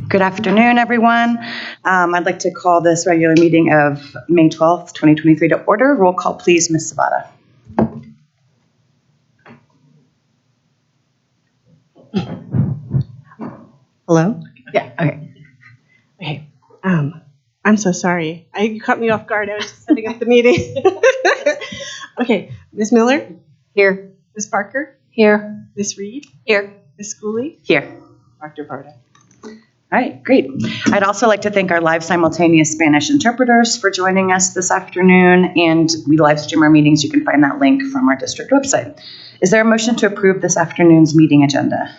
Good afternoon, everyone. I'd like to call this regular meeting of May 12th, 2023 to order. Roll call, please, Ms. Sabata. Hello? Yeah, okay. Okay. I'm so sorry. You caught me off guard. I was just setting up the meeting. Okay. Ms. Miller? Here. Ms. Parker? Here. Ms. Reed? Here. Ms. Schooley? Here. Dr. Varda? All right, great. I'd also like to thank our live simultaneous Spanish interpreters for joining us this afternoon, and we live stream our meetings. You can find that link from our district website. Is there a motion to approve this afternoon's meeting agenda?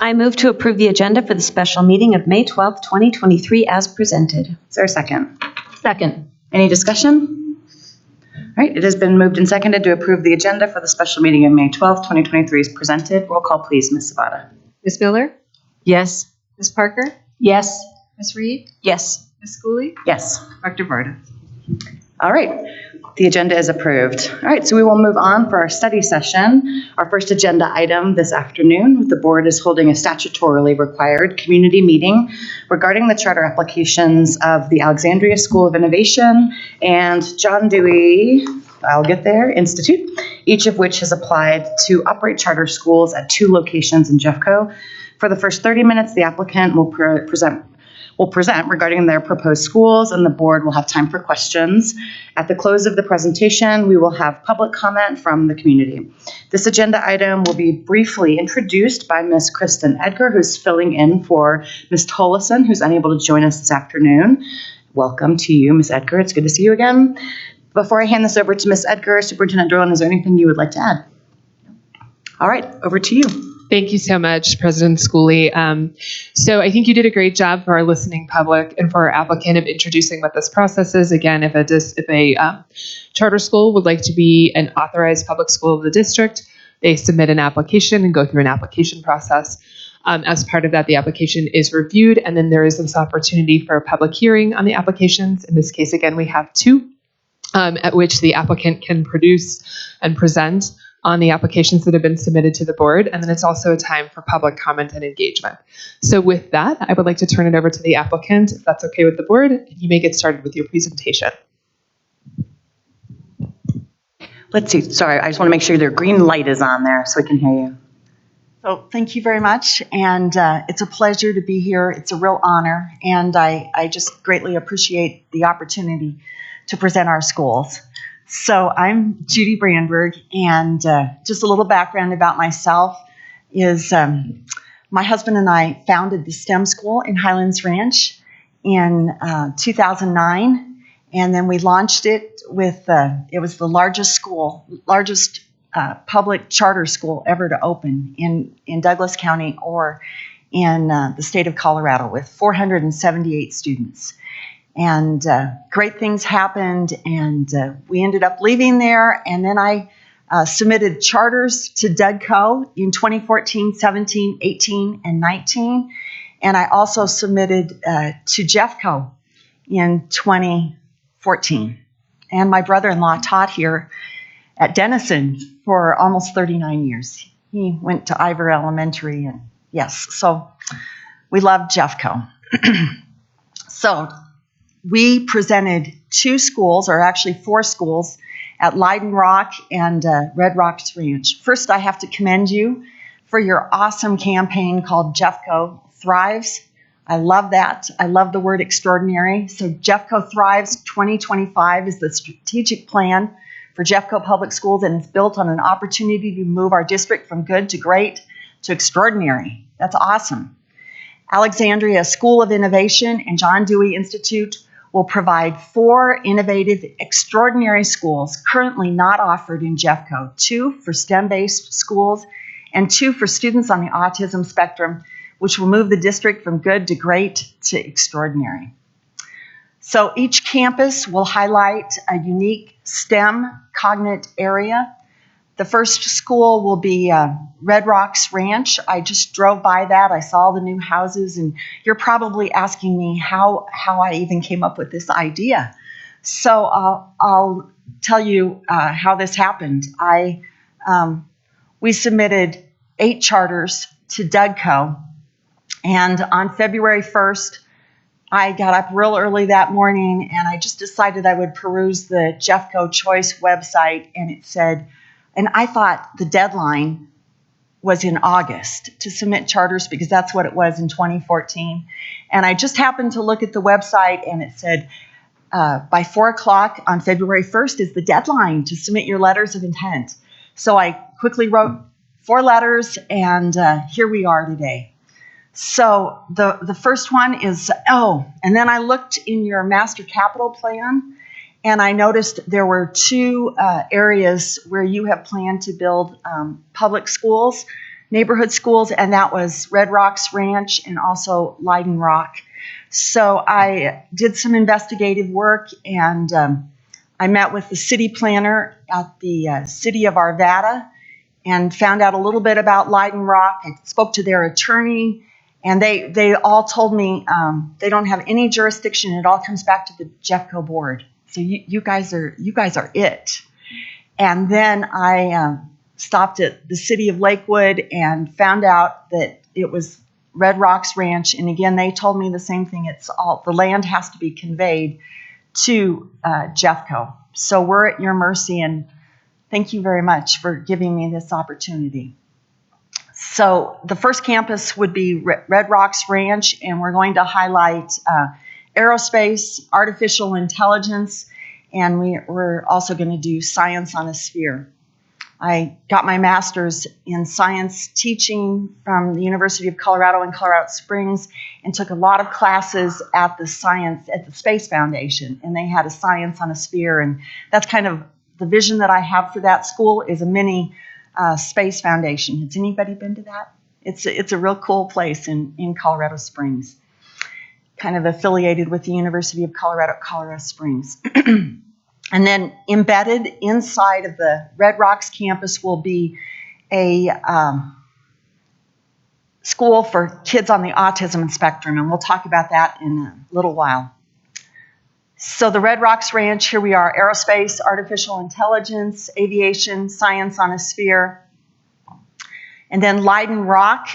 I move to approve the agenda for the special meeting of May 12th, 2023 as presented. Is there a second? Second. Any discussion? All right, it has been moved and seconded to approve the agenda for the special meeting of May 12th, 2023 as presented. Roll call, please, Ms. Sabata. Ms. Miller? Yes. Ms. Parker? Yes. Ms. Reed? Yes. Ms. Schooley? Yes. Dr. Varda? All right, the agenda is approved. All right, so we will move on for our study session. Our first agenda item this afternoon, the board is holding a statutorily required community meeting regarding the charter applications of the Alexandria School of Innovation and John Dewey, I'll get there, Institute, each of which has applied to operate charter schools at 2 locations in Jeffco. For the first 30 minutes, the applicant will present regarding their proposed schools, and the board will have time for questions. At the close of the presentation, we will have public comment from the community. This agenda item will be briefly introduced by Ms. Kristen Edgar, who's filling in for Ms. Tollison, who's unable to join us this afternoon. Welcome to you, Ms. Edgar. It's good to see you again. Before I hand this over to Ms. Edgar, Superintendent Dorland, is there anything you would like to add? All right, over to you. Thank you so much, President Schooley. So I think you did a great job for our listening public and for our applicant of introducing what this process is. Again, if a charter school would like to be an authorized public school of the district, they submit an application and go through an application process. As part of that, the application is reviewed, and then there is this opportunity for a public hearing on the applications. In this case, again, we have 2 at which the applicant can produce and present on the applications that have been submitted to the board, and then it's also a time for public comment and engagement. So with that, I would like to turn it over to the applicant, if that's okay with the board, and you may get started with your presentation. Let's see, sorry, I just want to make sure their green light is on there so we can hear you. So thank you very much, and it's a pleasure to be here. It's a real honor, and I just greatly appreciate the opportunity to present our schools. So I'm Judy Brandberg, and just a little background about myself is my husband and I founded the STEM school in Highlands Ranch in 2009, and then we launched it with, it was the largest public charter school ever to open in Douglas County or in the state of Colorado with 478 students. And great things happened, and we ended up leaving there. And then I submitted charters to Jeffco in 2014, 17, 18, and 19. And I also submitted to Jeffco in 2014. And my brother-in-law taught here at Denison for almost 39 years. He went to Ivor Elementary, and yes, so we love Jeffco. So we presented 2 schools, or actually 4 schools, at Leiden Rock and Red Rocks Ranch. First, I have to commend you for your awesome campaign called Jeffco Thrives. I love that. I love the word extraordinary. So Jeffco Thrives 2025 is the strategic plan for Jeffco Public Schools, and it's built on an opportunity to move our district from good to great to extraordinary. That's awesome. Alexandria School of Innovation and John Dewey Institute will provide 4 innovative, extraordinary schools currently not offered in Jeffco, 2 for STEM-based schools and 2 for students on the autism spectrum, which will move the district from good to great to extraordinary. So each campus will highlight a unique STEM cognate area. The first school will be Red Rocks Ranch. I just drove by that. I saw the new houses, and you're probably asking me how I even came up with this idea. So I'll tell you how this happened. We submitted 8 charters to Jeffco And on February 1st, I got up real early that morning and I just decided I would peruse the Jeffco Choice website, and it said, and I thought the deadline was in August to submit charters because that's what it was in 2014. And I just happened to look at the website and it said, by 4 o'clock on February 1st is the deadline to submit your letters of intent. So I quickly wrote 4 letters, and here we are today. So the first one is, and then I looked in your master capital plan, and I noticed there were 2 areas where you have planned to build public schools, neighborhood schools, and that was Red Rocks Ranch and also Leiden Rock. So I did some investigative work, and I met with the city planner at the city of Arvada and found out a little bit about Leiden Rock. I spoke to their attorney, and they all told me they don't have any jurisdiction. It all comes back to the Jeffco board. So you guys are it. And then I stopped at the city of Lakewood and found out that it was Red Rocks Ranch, and again, they told me the same thing. It's all, the land has to be conveyed to Jeffco. So we're at your mercy, and thank you very much for giving me this opportunity. So the first campus would be Red Rocks Ranch, and we're going to highlight aerospace, artificial intelligence, and we're also going to do science on a sphere. I got my master's in science teaching from the University of Colorado in Colorado Springs and took a lot of classes at the Space Foundation, and they had a science on a sphere, and that's kind of the vision that I have for that school is a mini Space Foundation. Has anybody been to that? It's a real cool place in Colorado Springs, kind of affiliated with the University of Colorado Springs. And then embedded inside of the Red Rocks campus will be a school for kids on the autism spectrum, and we'll talk about that in a little while. So the Red Rocks Ranch, here we are, aerospace, artificial intelligence, aviation, science on a sphere. And then Leiden Rock,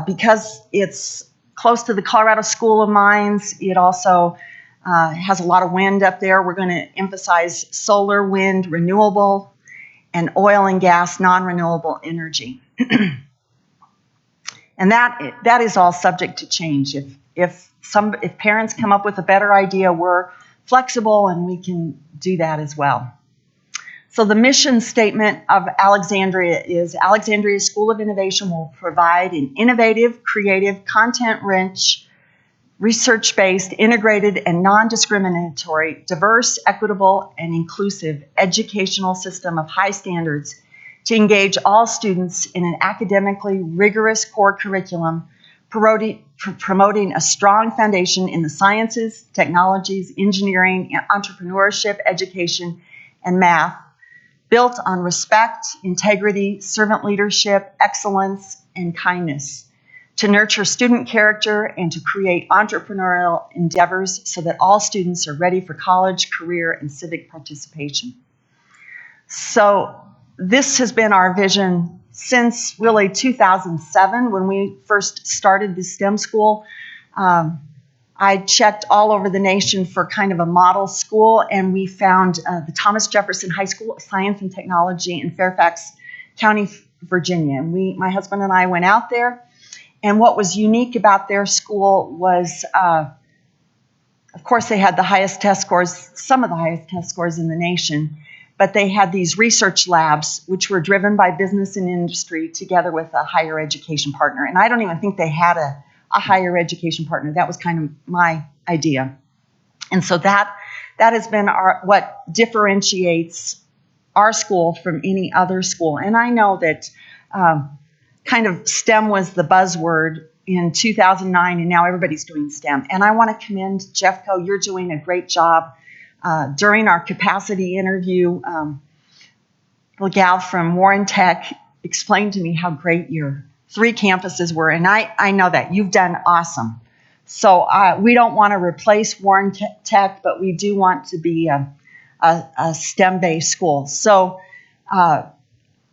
because it's close to the Colorado School of Mines, it also has a lot of wind up there. We're going to emphasize solar, wind, renewable, and oil and gas, non-renewable energy. And that is all subject to change. If parents come up with a better idea, we're flexible and we can do that as well. So the mission statement of Alexandria is Alexandria School of Innovation will provide an innovative, creative, content-rich, research-based, integrated, and non-discriminatory, diverse, equitable, and inclusive educational system of high standards to engage all students in an academically rigorous core curriculum, promoting a strong foundation in the sciences, technologies, engineering, entrepreneurship, education, and math, built on respect, integrity, servant leadership, excellence, and kindness, to nurture student character and to create entrepreneurial endeavors so that all students are ready for college, career, and civic participation. So this has been our vision since really 2007 when we first started the STEM school. I checked all over the nation for kind of a model school, and we found the Thomas Jefferson High School of Science and Technology in Fairfax County, Virginia. And my husband and I went out there. And what was unique about their school was, of course, they had the highest test scores, some of the highest test scores in the nation, but they had these research labs, which were driven by business and industry together with a higher education partner. And I don't even think they had a higher education partner. That was kind of my idea. And so that has been what differentiates our school from any other school. And I know that kind of STEM was the buzzword in 2009, and now everybody's doing STEM. And I want to commend Jeffco. You're doing a great job. During our capacity interview, the gal from Warren Tech explained to me how great your 3 campuses were, and I know that. You've done awesome. So we don't want to replace Warren Tech, but we do want to be a STEM-based school. So our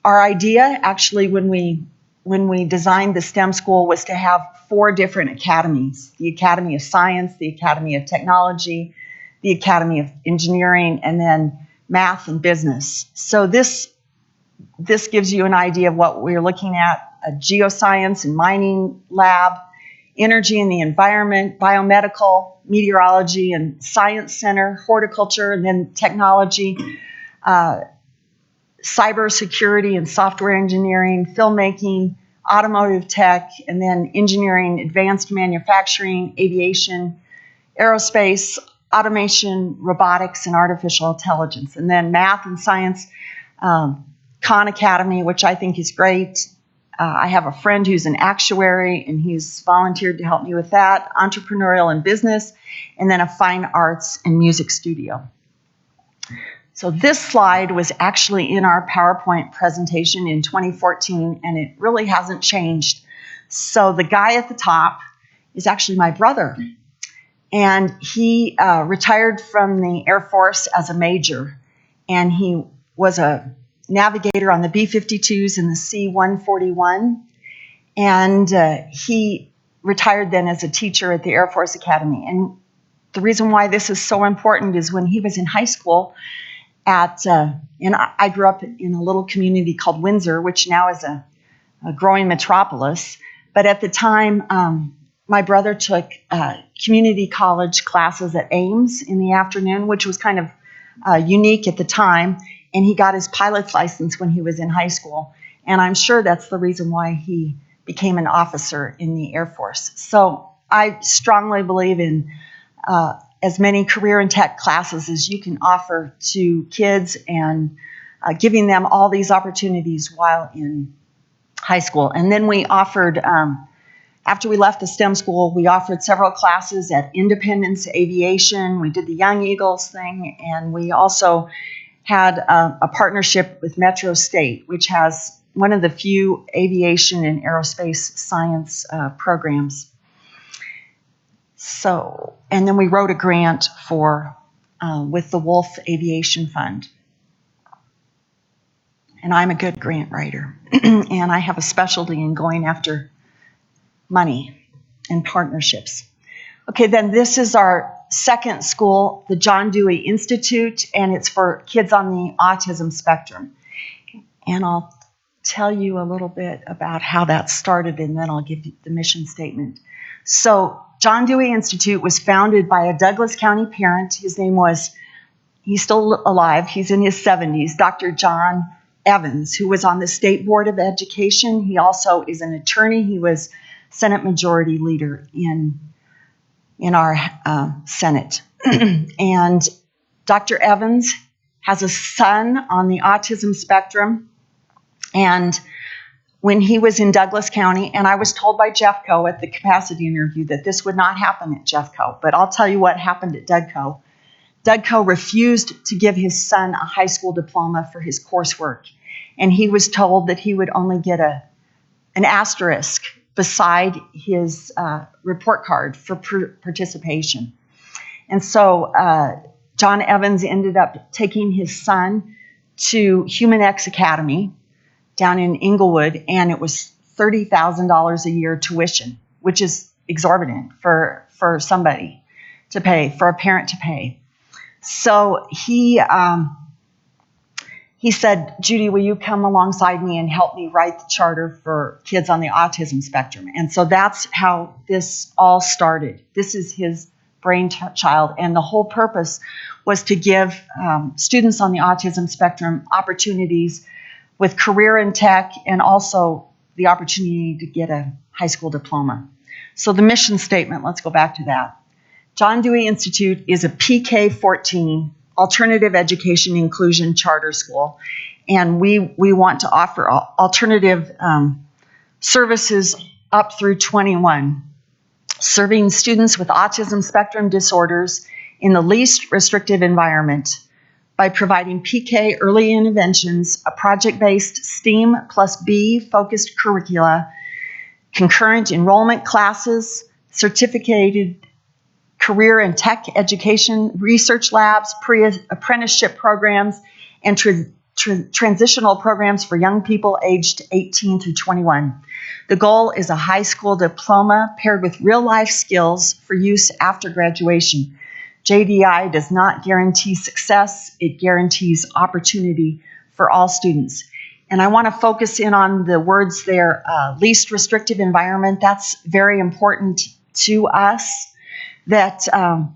idea, actually, when we when we designed the STEM school was to have 4 different academies: the Academy of Science, the Academy of Technology, the Academy of Engineering, and then Math and Business. So this gives you an idea of what we're looking at: a geoscience and mining lab, energy and the environment, biomedical, meteorology and science center, horticulture, and then technology, cybersecurity and software engineering, filmmaking, automotive tech, and then engineering, advanced manufacturing, aviation, aerospace, automation, robotics, and artificial intelligence. And then math and science, Khan Academy, which I think is great. I have a friend who's an actuary, and he's volunteered to help me with that. Entrepreneurial and business, and then a fine arts and music studio. So this slide was actually in our PowerPoint presentation in 2014, and it really hasn't changed. So the guy at the top is actually my brother, and he retired from the Air Force as a major, and he was a navigator on the B-52s and the C-141, and he retired then as a teacher at the Air Force Academy. And the reason why this is so important is when he was in high school and I grew up in a little community called Windsor, which now is a growing metropolis. But at the time, my brother took community college classes at Ames in the afternoon, which was kind of unique at the time. And he got his pilot's license when he was in high school. And I'm sure that's the reason why he became an officer in the Air Force. So I strongly believe in as many career and tech classes as you can offer to kids, and giving them all these opportunities while in high school. And then we offered, after we left the STEM school, we offered several classes at Independence Aviation. We did the Young Eagles thing, and we also had a partnership with Metro State, which has one of the few aviation and aerospace science programs. So, and then we wrote a grant for with the Wolf Aviation Fund. And I'm a good grant writer, and I have a specialty in going after money and partnerships. Okay, then this is our second school, the John Dewey Institute, and it's for kids on the autism spectrum. And I'll tell you a little bit about how that started, and then I'll give you the mission statement. So John Dewey Institute was founded by a Douglas County parent. His name was, he's still alive, he's in his 70s, Dr. John Evans, who was on the State Board of Education. He also is an attorney. He was Senate Majority Leader in our Senate. And Dr. Evans has a son on the autism spectrum. And when he was in Douglas County, and I was told by Jeffco at the capacity interview that this would not happen at Jeffco, but I'll tell you what happened at Dougco. Dougco refused to give his son a high school diploma for his coursework, and he was told that he would only get an asterisk beside his report card for participation. And so John Evans ended up taking his son to Human X Academy down in Inglewood, and it was $30,000 a year tuition, which is exorbitant for somebody to pay, for a parent to pay. So he said, Judy, will you come alongside me and help me write the charter for kids on the autism spectrum? And so that's how this all started. This is his brainchild, and the whole purpose was to give students on the autism spectrum opportunities with career in tech, and also the opportunity to get a high school diploma. So the mission statement, let's go back to that. John Dewey Institute is a PK-14 alternative education inclusion charter school, and we want to offer alternative services up through 21, serving students with autism spectrum disorders in the least restrictive environment by providing PK early interventions, a project-based STEAM plus B focused curricula, concurrent enrollment classes, certificated career and tech education, research labs, pre-apprenticeship programs, and transitional programs for young people aged 18 through 21. The goal is a high school diploma paired with real-life skills for use after graduation. JDI does not guarantee success. It guarantees opportunity for all students. And I want to focus in on the words there, least restrictive environment. That's very important to us, that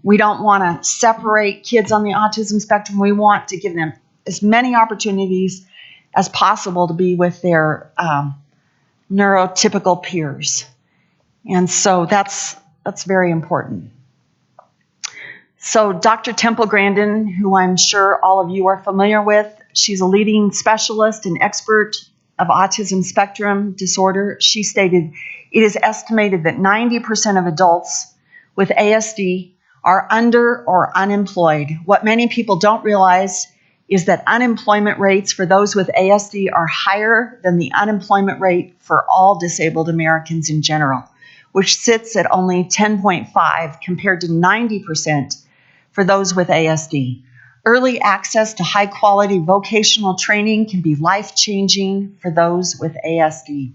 we don't want to separate kids on the autism spectrum. We want to give them as many opportunities as possible to be with their neurotypical peers. And so that's very important. So Dr. Temple Grandin, who I'm sure all of you are familiar with, she's a leading specialist and expert of autism spectrum disorder. She stated, it is estimated that 90% of adults with ASD are under or unemployed. What many people don't realize is that unemployment rates for those with ASD are higher than the unemployment rate for all disabled Americans in general, which sits at only 10.5 compared to 90% for those with ASD. Early access to high-quality vocational training can be life-changing for those with ASD.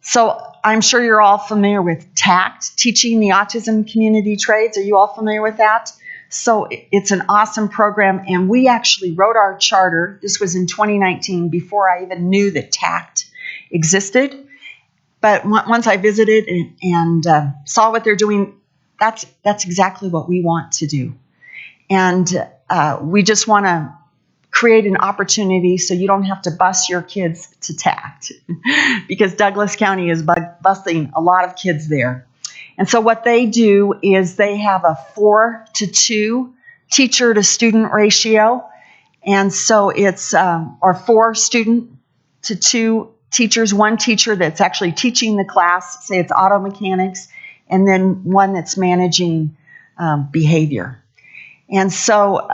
So I'm sure you're all familiar with TACT, Teaching the Autism Community Trades. Are you all familiar with that? So it's an awesome program, and we actually wrote our charter. This was in 2019, before I even knew that TACT existed. But once I visited and saw what they're doing, that's exactly what we want to do. And we just want to create an opportunity so you don't have to bus your kids to TACT, because Douglas County is busing a lot of kids there. And so what they do is they have a 4-to-2 teacher to student ratio. And so it's, or 4 student to 2 teachers, 1 teacher that's actually teaching the class, say it's auto mechanics, and then 1 that's managing behavior. And so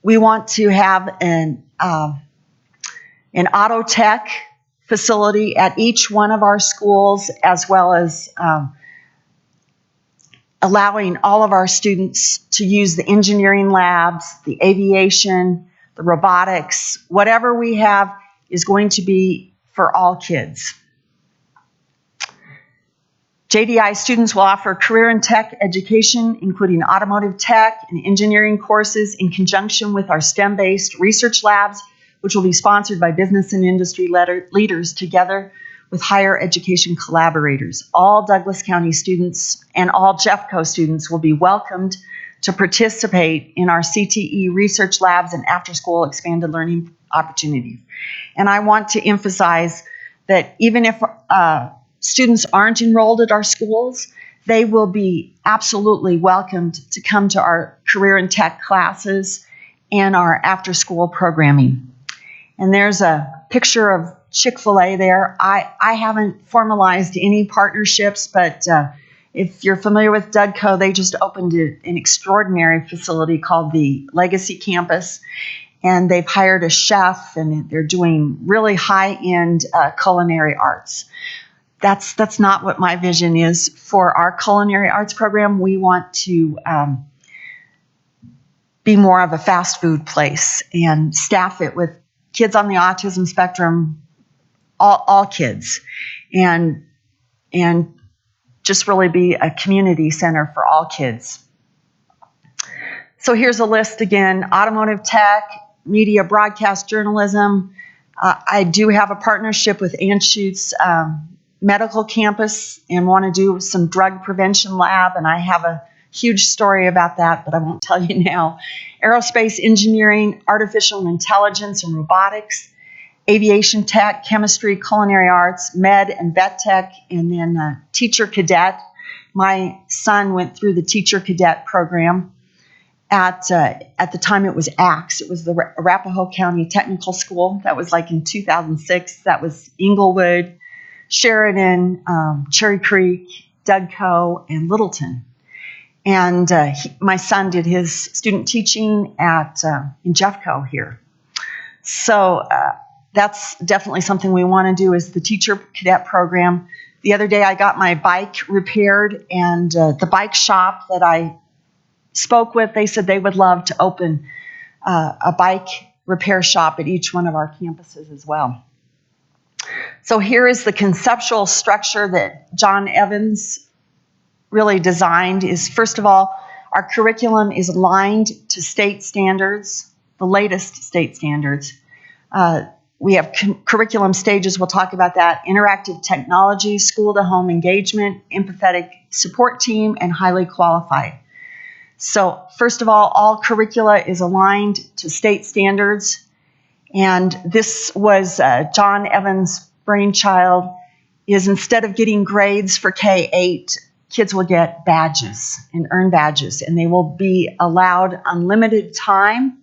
we want to have an auto tech facility at each one of our schools, as well as allowing all of our students to use the engineering labs, the aviation, the robotics. Whatever we have is going to be for all kids. JDI students will offer career and tech education, including automotive tech and engineering courses, in conjunction with our STEM-based research labs, which will be sponsored by business and industry leaders together with higher education collaborators. All Douglas County students and all Jeffco students will be welcomed to participate in our CTE research labs and after-school expanded learning opportunities. And I want to emphasize that even if students aren't enrolled at our schools, they will be absolutely welcomed to come to our career and tech classes and our after-school programming. And there's a picture of Chick-fil-A there. I haven't formalized any partnerships, but if you're familiar with Dougco, they just opened an extraordinary facility called the Legacy Campus, and they've hired a chef, and they're doing really high-end culinary arts. That's not what my vision is for our culinary arts program. We want to be more of a fast food place and staff it with kids on the autism spectrum, all kids, and just really be a community center for all kids. So here's a list again: automotive tech, media, broadcast, journalism. I do have a partnership with Anschutz Medical Campus and want to do some drug prevention lab, and I have a huge story about that, but I won't tell you now. Aerospace engineering, artificial intelligence and robotics, aviation tech, chemistry, culinary arts, med and vet tech, and then teacher cadet. My son went through the teacher cadet program at the time it was ACTS. It was the Arapahoe County Technical School. That was like in 2006. That was Inglewood, Sheridan, Cherry Creek, Dougco, and Littleton. And my son did his student teaching in Jeffco here. So that's definitely something we want to do, is the teacher cadet program. The other day I got my bike repaired, and the bike shop that I spoke with, they said they would love to open a bike repair shop at each one of our campuses as well. So here is the conceptual structure that John Evans really designed. Is, first of all, our curriculum is aligned to state standards, the latest state standards. We have curriculum stages, we'll talk about that: interactive technology, school-to-home engagement, empathetic support team, and highly qualified. So first of all curricula is aligned to state standards, and this was John Evans' brainchild. Is instead of getting grades for K-8, kids will get badges and earn badges, and they will be allowed unlimited time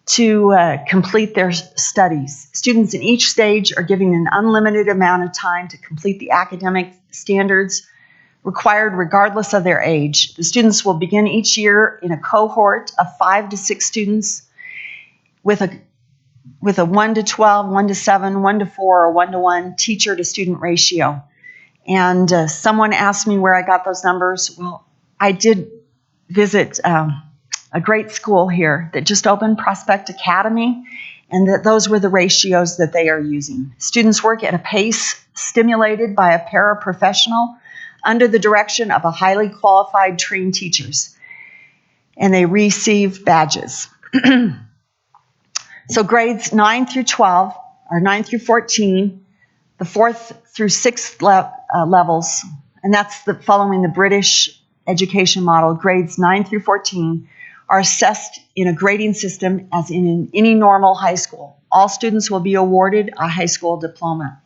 to complete their studies. Students in each stage are given an unlimited amount of time to complete the academic standards required regardless of their age. The students will begin each year in a cohort of 5 to 6 students with a 1 to 12, 1 to 7, 1 to 4, or 1 to 1 teacher to student ratio. And someone asked me where I got those numbers. Well, I did visit a great school here that just opened, Prospect Academy, and that those were the ratios that they are using. Students work at a pace stimulated by a paraprofessional under the direction of a highly qualified trained teachers, and they receive badges. So grades 9 through 12, or 9 through 14, the 4th through 6th levels, and that's following the British education model. Grades 9 through 14 are assessed in a grading system as in any normal high school. All students will be awarded a high school diploma.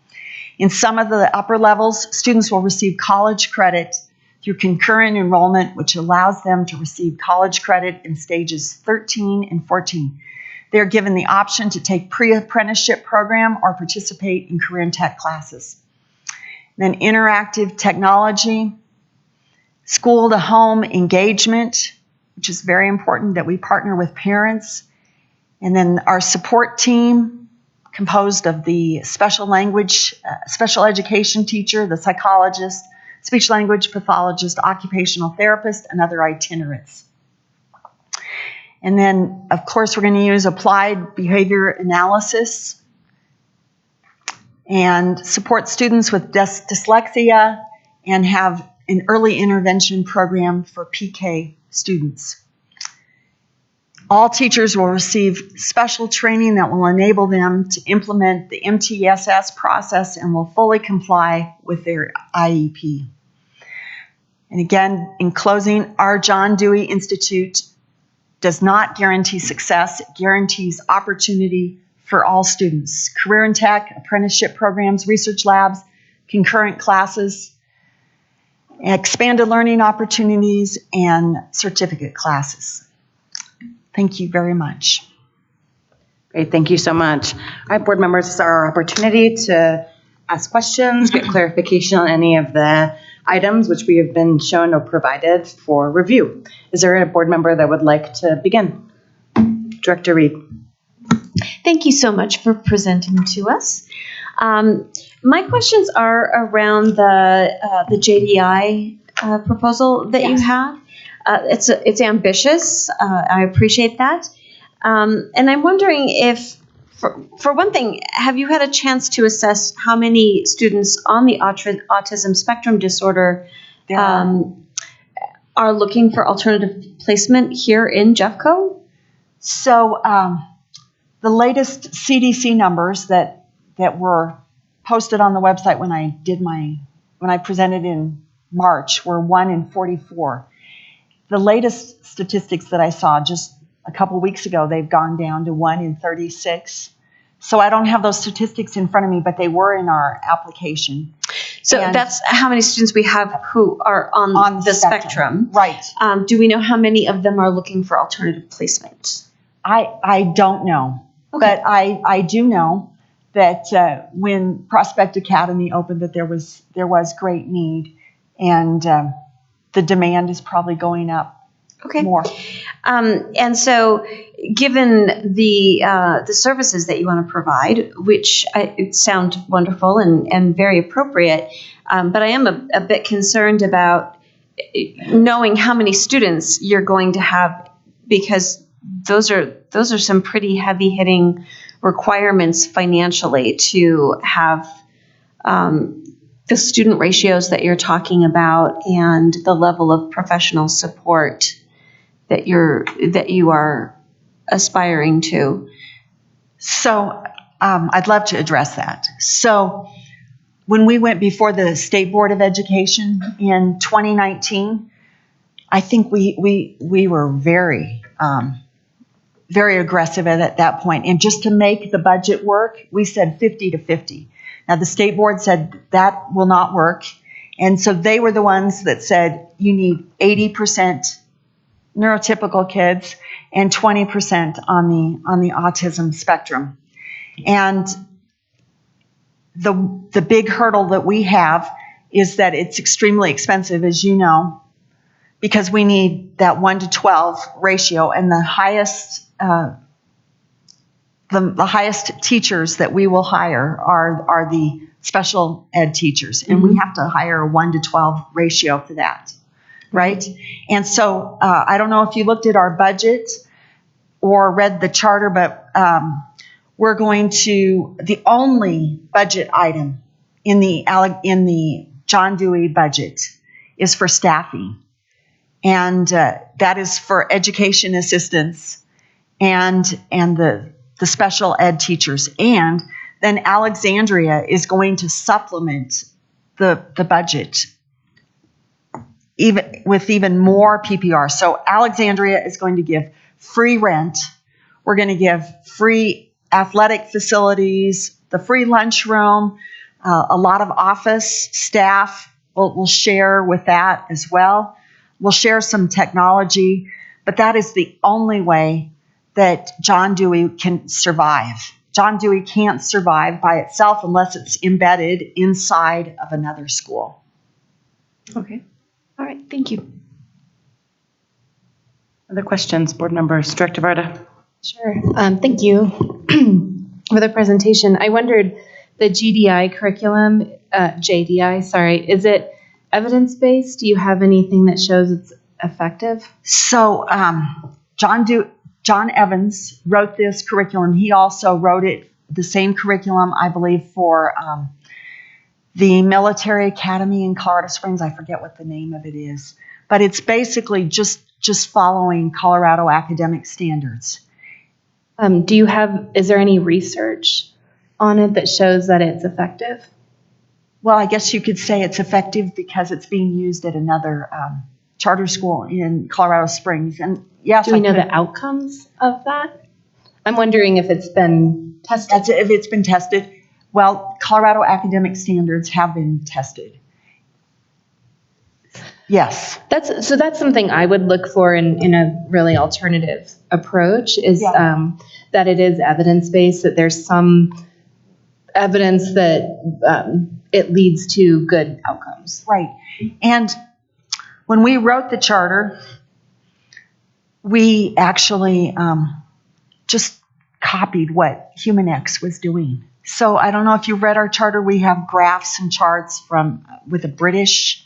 In some of the upper levels, students will receive college credit through concurrent enrollment, which allows them to receive college credit in stages 13 and 14. They are given the option to take pre-apprenticeship program or participate in career and tech classes. Then interactive technology, school-to-home engagement, which is very important that we partner with parents. And then our support team, composed of the special education teacher, the psychologist, speech language pathologist, occupational therapist, and other itinerants. And then, of course, we're going to use applied behavior analysis and support students with dyslexia and have an early intervention program for PK students. All teachers will receive special training that will enable them to implement the MTSS process and will fully comply with their IEP. And again, in closing, our John Dewey Institute does not guarantee success. It guarantees opportunity for all students. Career and tech, apprenticeship programs, research labs, concurrent classes, expanded learning opportunities, and certificate classes. Thank you very much. Great, thank you so much. All right, board members, this is our opportunity to ask questions, get clarification on any of the items which we have been shown or provided for review. Is there a board member that would like to begin? Director Reed. Thank you so much for presenting to us. My questions are around the JDI proposal that you have. It's ambitious. I appreciate that. And I'm wondering if, for one thing, have you had a chance to assess how many students on the autism spectrum disorder are looking for alternative placement here in Jeffco? So the latest CDC numbers that were posted on the website when I presented in March were 1 in 44. The latest statistics that I saw just a couple weeks ago, they've gone down to 1 in 36. So I don't have those statistics in front of me, but they were in our application. So that's how many students we have who are on the spectrum. Right. Do we know how many of them are looking for alternative placement? I don't know. Okay. But I do know that when Prospect Academy opened, that there was great need, and the demand is probably going up more. And so, given the services that you want to provide, which sound wonderful and very appropriate, but I am a bit concerned about knowing how many students you're going to have, because those are some pretty heavy hitting requirements financially to have the student ratios that you're talking about and the level of professional support that you are aspiring to. So I'd love to address that. So when we went before the State Board of Education in 2019, I think we were very aggressive at that point. And just to make the budget work, we said 50 to 50. Now, the state board said that will not work. And so they were the ones that said you need 80% neurotypical kids and 20% on the autism spectrum. And the big hurdle that we have is that it's extremely expensive, as you know, because we need that 1 to 12 ratio, and the highest teachers that we will hire are the special ed teachers, and we have to hire a 1 to 12 ratio for that, right? And so I don't know if you looked at our budget or read the charter, but we're going to, the only budget item in the John Dewey budget is for staffing. And that is for education assistants and the special ed teachers. And then Alexandria is going to supplement the budget even more PPR. So Alexandria is going to give free rent. We're going to give free athletic facilities, the free lunchroom, a lot of office staff will share with that as well. We'll share some technology, but that is the only way that John Dewey can survive. John Dewey can't survive by itself unless it's embedded inside of another school. Okay. All right. Thank you. Other questions, board members? Director Varda. Sure. Thank you for the presentation. I wondered, the GDI curriculum, JDI, sorry, is it evidence-based? Do you have anything that shows it's effective? So John Evans wrote this curriculum. He also wrote the same curriculum, I believe, for the military academy in Colorado Springs. I forget what the name of it is, but it's basically just following Colorado academic standards. Is there any research on it that shows that it's effective? Well, I guess you could say it's effective because it's being used at another charter school in Colorado Springs. And yes, do we know the outcomes of that? I'm wondering if it's been tested. If it's been tested. Well, Colorado academic standards have been tested. Yes. That's something I would look for in a really alternative approach is that it is evidence-based, that there's some evidence that it leads to good outcomes. Right. And when we wrote the charter, we actually just copied what HumanX was doing. So I don't know if you've read our charter. We have graphs and charts with a British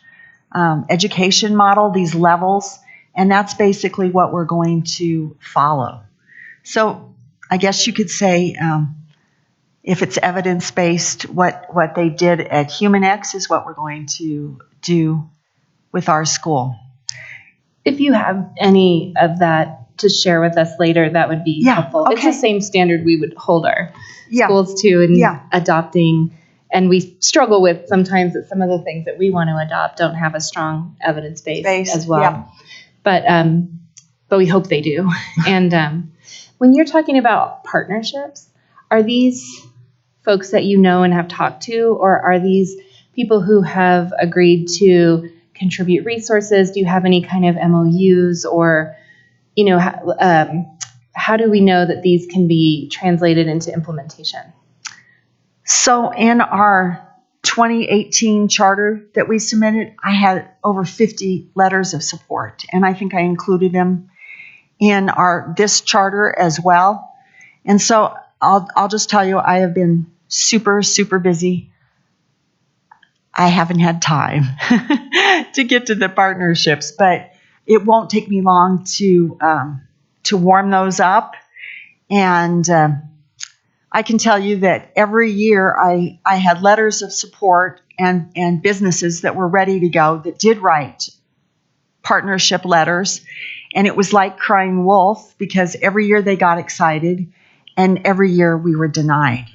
education model, these levels, and that's basically what we're going to follow. So I guess you could say if it's evidence-based, what they did at HumanX is what we're going to do with our school. If you have any of that to share with us later, that would be helpful. Okay. It's the same standard we would hold our schools to in adopting, and we struggle with sometimes that some of the things that we want to adopt don't have a strong evidence base as well. Yeah. But we hope they do. And when you're talking about partnerships, are these folks that you know and have talked to, or are these people who have agreed to contribute resources? Do you have any kind of MOUs, or, how do we know that these can be translated into implementation? So in our 2018 charter that we submitted, I had over 50 letters of support, and I think I included them in this charter as well. And so I'll just tell you, I have been super, super busy. I haven't had time to get to the partnerships, but it won't take me long to to warm those up. And I can tell you that every year I had letters of support and businesses that were ready to go that did write partnership letters. And it was like crying wolf because every year they got excited and every year we were denied.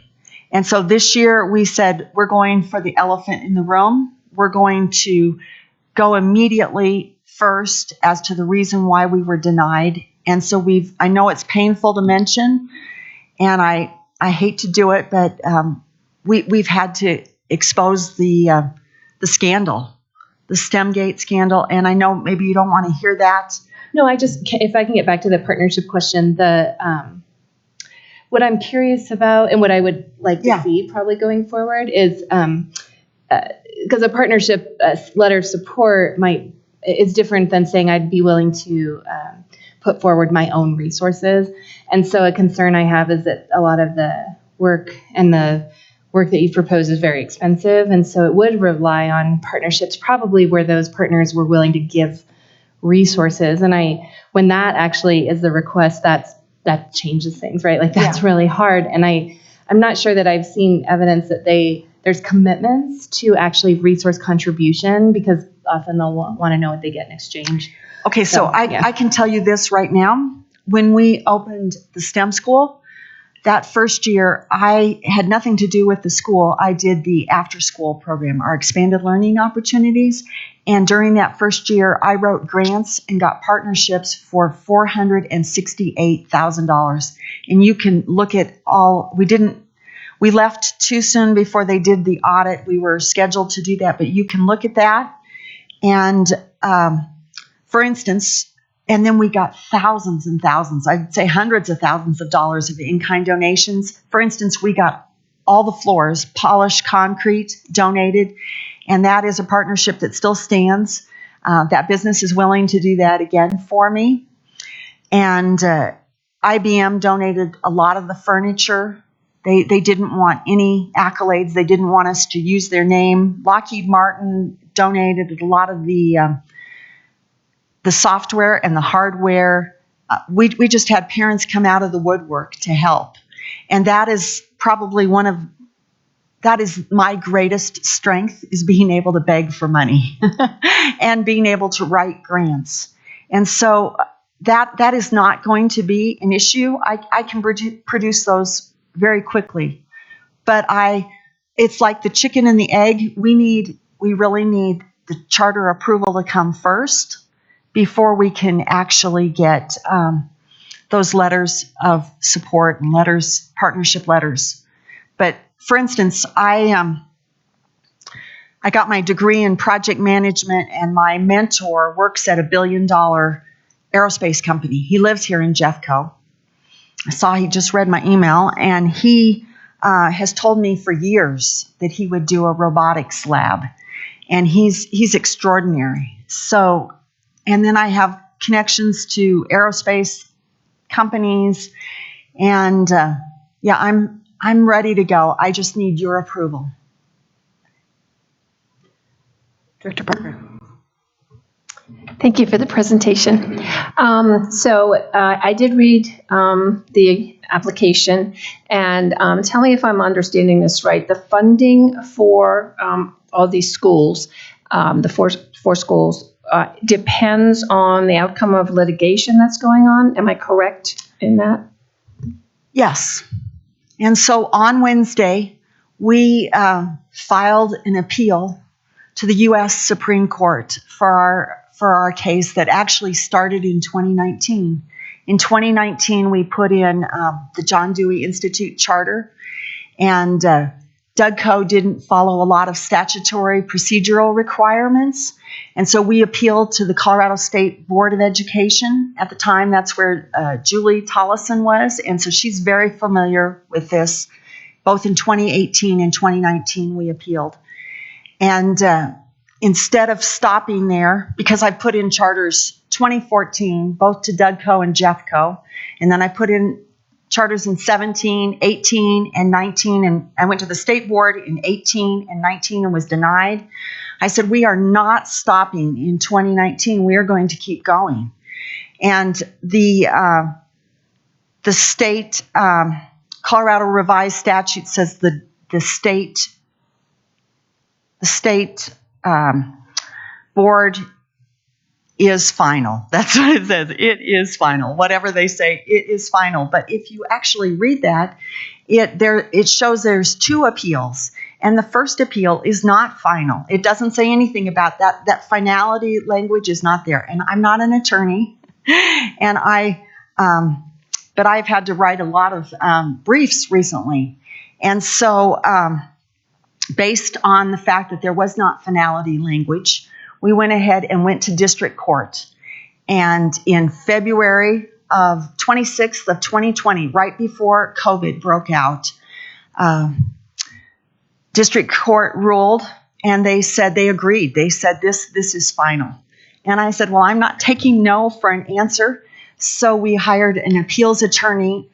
And so this year we said, we're going for the elephant in the room. We're going to go immediately first as to the reason why we were denied. And so I know it's painful to mention, and I hate to do it, but we've had to expose the scandal, the STEMgate scandal. And I know maybe you don't want to hear that. No, if I can get back to the partnership question, what I'm curious about and what I would like to see probably going forward is, because a partnership letter of support is different than saying I'd be willing to put forward my own resources. And so a concern I have is that a lot of the work that you propose is very expensive. And so it would rely on partnerships probably where those partners were willing to give resources. And when that actually is the request, that changes things, right? Like that's really hard. And I'm not sure that I've seen evidence that there's commitments to actually resource contribution, because often they'll want to know what they get in exchange. Okay, so I can tell you this right now. When we opened the STEM school, that first year, I had nothing to do with the school. I did the after-school program, our expanded learning opportunities. And during that first year, I wrote grants and got partnerships for $468,000. And you can look at we left too soon before they did the audit. We were scheduled to do that, but you can look at that. And for instance, and then we got thousands and thousands, I'd say hundreds of thousands of dollars of in-kind donations. For instance, we got all the floors, polished concrete, donated. And that is a partnership that still stands. That business is willing to do that again for me. And IBM donated a lot of the furniture. They didn't want any accolades. They didn't want us to use their name. Lockheed Martin donated a lot of the software and the hardware. We just had parents come out of the woodwork to help. And that is probably that is my greatest strength, is being able to beg for money and being able to write grants. And so that is not going to be an issue. I can produce those very quickly. But it's like the chicken and the egg. We really need the charter approval to come first before we can actually get those letters of support and partnership letters. But for instance, I got my degree in project management, and my mentor works at a $1 billion aerospace company. He lives here in Jeffco. I saw he just read my email, and he has told me for years that he would do a robotics lab, and he's extraordinary. So, and then I have connections to aerospace companies, and I'm ready to go. I just need your approval. Director Parker. Thank you for the presentation. I did read the application, and tell me if I'm understanding this right. The funding for all these schools, the four schools, depends on the outcome of litigation that's going on. Am I correct in that? Yes. And so on Wednesday, we filed an appeal to the U.S. Supreme Court for our case that actually started in 2019. In 2019, we put in the John Dewey Institute Charter, and Dougco didn't follow a lot of statutory procedural requirements. And so we appealed to the Colorado State Board of Education. At the time, that's where Julie Tollison was. And so she's very familiar with this. Both in 2018 and 2019, we appealed. And instead of stopping there, because I put in charters 2014, both to Dougco and Jeffco, and then I put in charters in 17, 18, and 19, and I went to the state board in 18 and 19 and was denied. I said, we are not stopping in 2019. We are going to keep going. And the state, Colorado revised statute says the state board is final. That's what it says. It is final. Whatever they say, it is final. But if you actually read that, it shows there's 2 appeals. And the first appeal is not final. It doesn't say anything about that. That finality language is not there. And I'm not an attorney, and but I've had to write a lot of briefs recently. And so, based on the fact that there was not finality language, we went ahead and went to district court. And in February of 26th of 2020, right before COVID broke out, district court ruled, and they said they agreed. They said this is final. And I said, well, I'm not taking no for an answer. So we hired an appeals attorney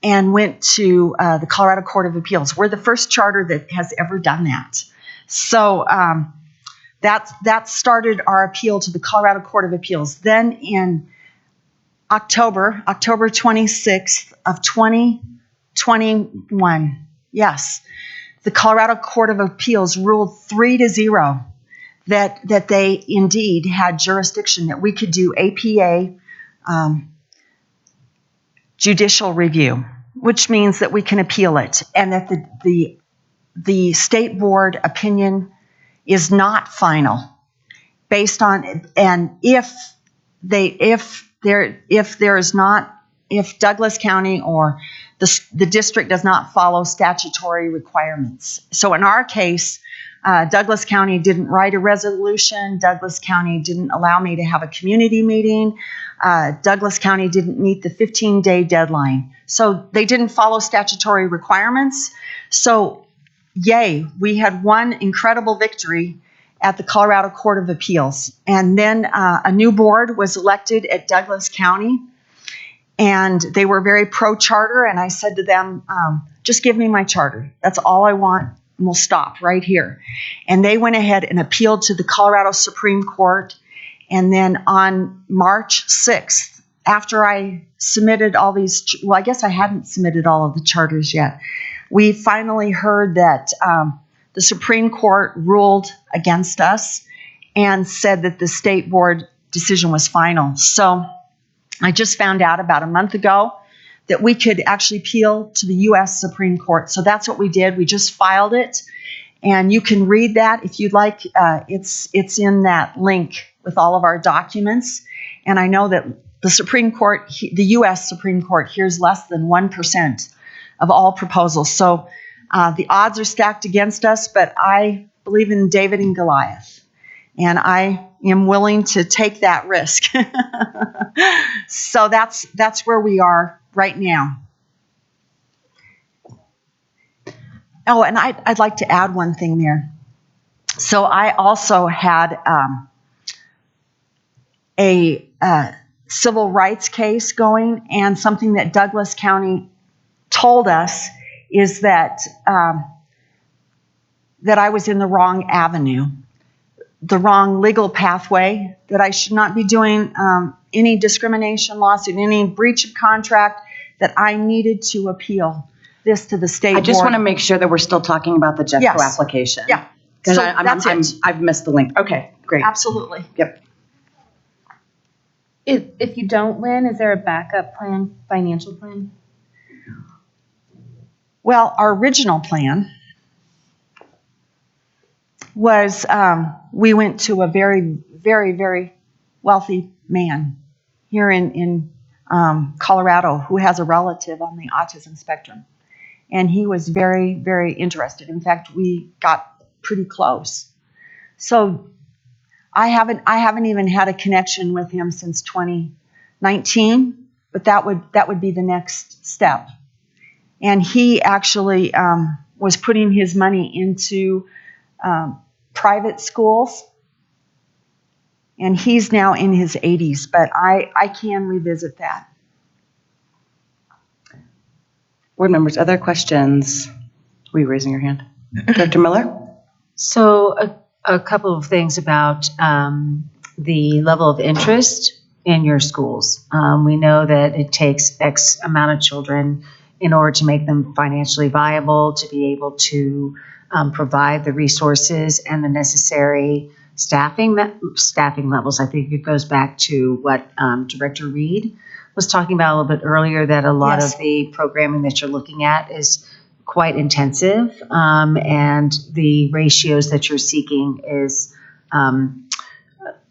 and went to the Colorado Court of Appeals. We're the first charter that has ever done that. So that started our appeal to the Colorado Court of Appeals. Then in October 26th of 2021, yes, the Colorado Court of Appeals ruled 3-0 that they indeed had jurisdiction, that we could do APA judicial review, which means that we can appeal it, and that the state board opinion is not final, based on, and if Douglas County or the district does not follow statutory requirements. So in our case, Douglas County didn't write a resolution. Douglas County didn't allow me to have a community meeting. Douglas County didn't meet the 15-day deadline. So they didn't follow statutory requirements. So yay, we had one incredible victory at the Colorado Court of Appeals. And then a new board was elected at Douglas County, and they were very pro-charter. And I said to them, just give me my charter. That's all I want. And we'll stop right here. And they went ahead and appealed to the Colorado Supreme Court. And then on March 6th, after I submitted all these, well, I guess I hadn't submitted all of the charters yet, we finally heard that the Supreme Court ruled against us and said that the state board decision was final. So I just found out about a month ago that we could actually appeal to the U.S. Supreme Court. So that's what we did. We just filed it, and you can read that if you'd like. It's in that link with all of our documents. And I know that the Supreme Court, the U.S. Supreme Court, hears less than 1% of all proposals. So the odds are stacked against us, but I believe in David and Goliath, and I am willing to take that risk. So that's where we are right now. Oh, and I'd like to add one thing there. So I also had a civil rights case going, and something that Douglas County told us is that that I was in the wrong avenue, the wrong legal pathway, that I should not be doing any discrimination lawsuit, any breach of contract, that I needed to appeal this to the state board. I just want to make sure that we're still talking about the Jeffco application. Yeah. Because So I've missed the link. Okay, great. Absolutely. Yep. If you don't win, is there a backup plan, financial plan? Well, our original plan was we went to a very, very, very wealthy man here in Colorado who has a relative on the autism spectrum. And he was very, very interested. In fact, we got pretty close. So I haven't even had a connection with him since 2019, but that would be the next step. And he actually was putting his money into private schools, and he's now in his 80s, but I can revisit that. Board members, other questions? Were you raising your hand? Dr. Miller? So a couple of things about the level of interest in your schools. We know that it takes X amount of children in order to make them financially viable, to be able to provide the resources and the necessary staffing levels. I think it goes back to what Director Reed was talking about a little bit earlier, that a lot Yes. of the programming that you're looking at is quite intensive, and the ratios that you're seeking is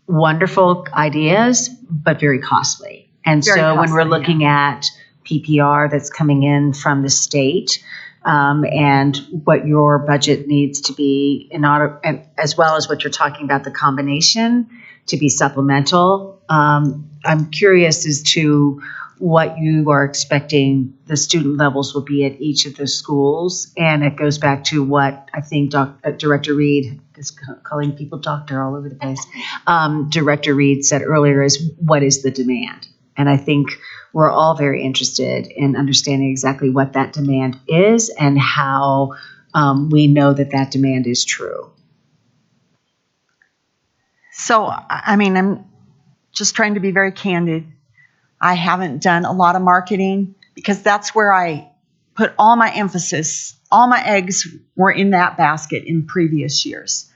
wonderful ideas, but very costly. And Very so when we're costly, looking at PPR that's coming in from the state, and what your budget needs to be in order, and as well as what you're talking about, the combination to be supplemental. I'm curious as to what you are expecting the student levels will be at each of the schools. And it goes back to what I think Director Reed is calling people doctor all over the place. Director Reed said earlier is, what is the demand? And I think we're all very interested in understanding exactly what that demand is and how we know that that demand is true. So, I mean, I'm just trying to be very candid. I haven't done a lot of marketing because that's where I put all my emphasis. All my eggs were in that basket in previous years.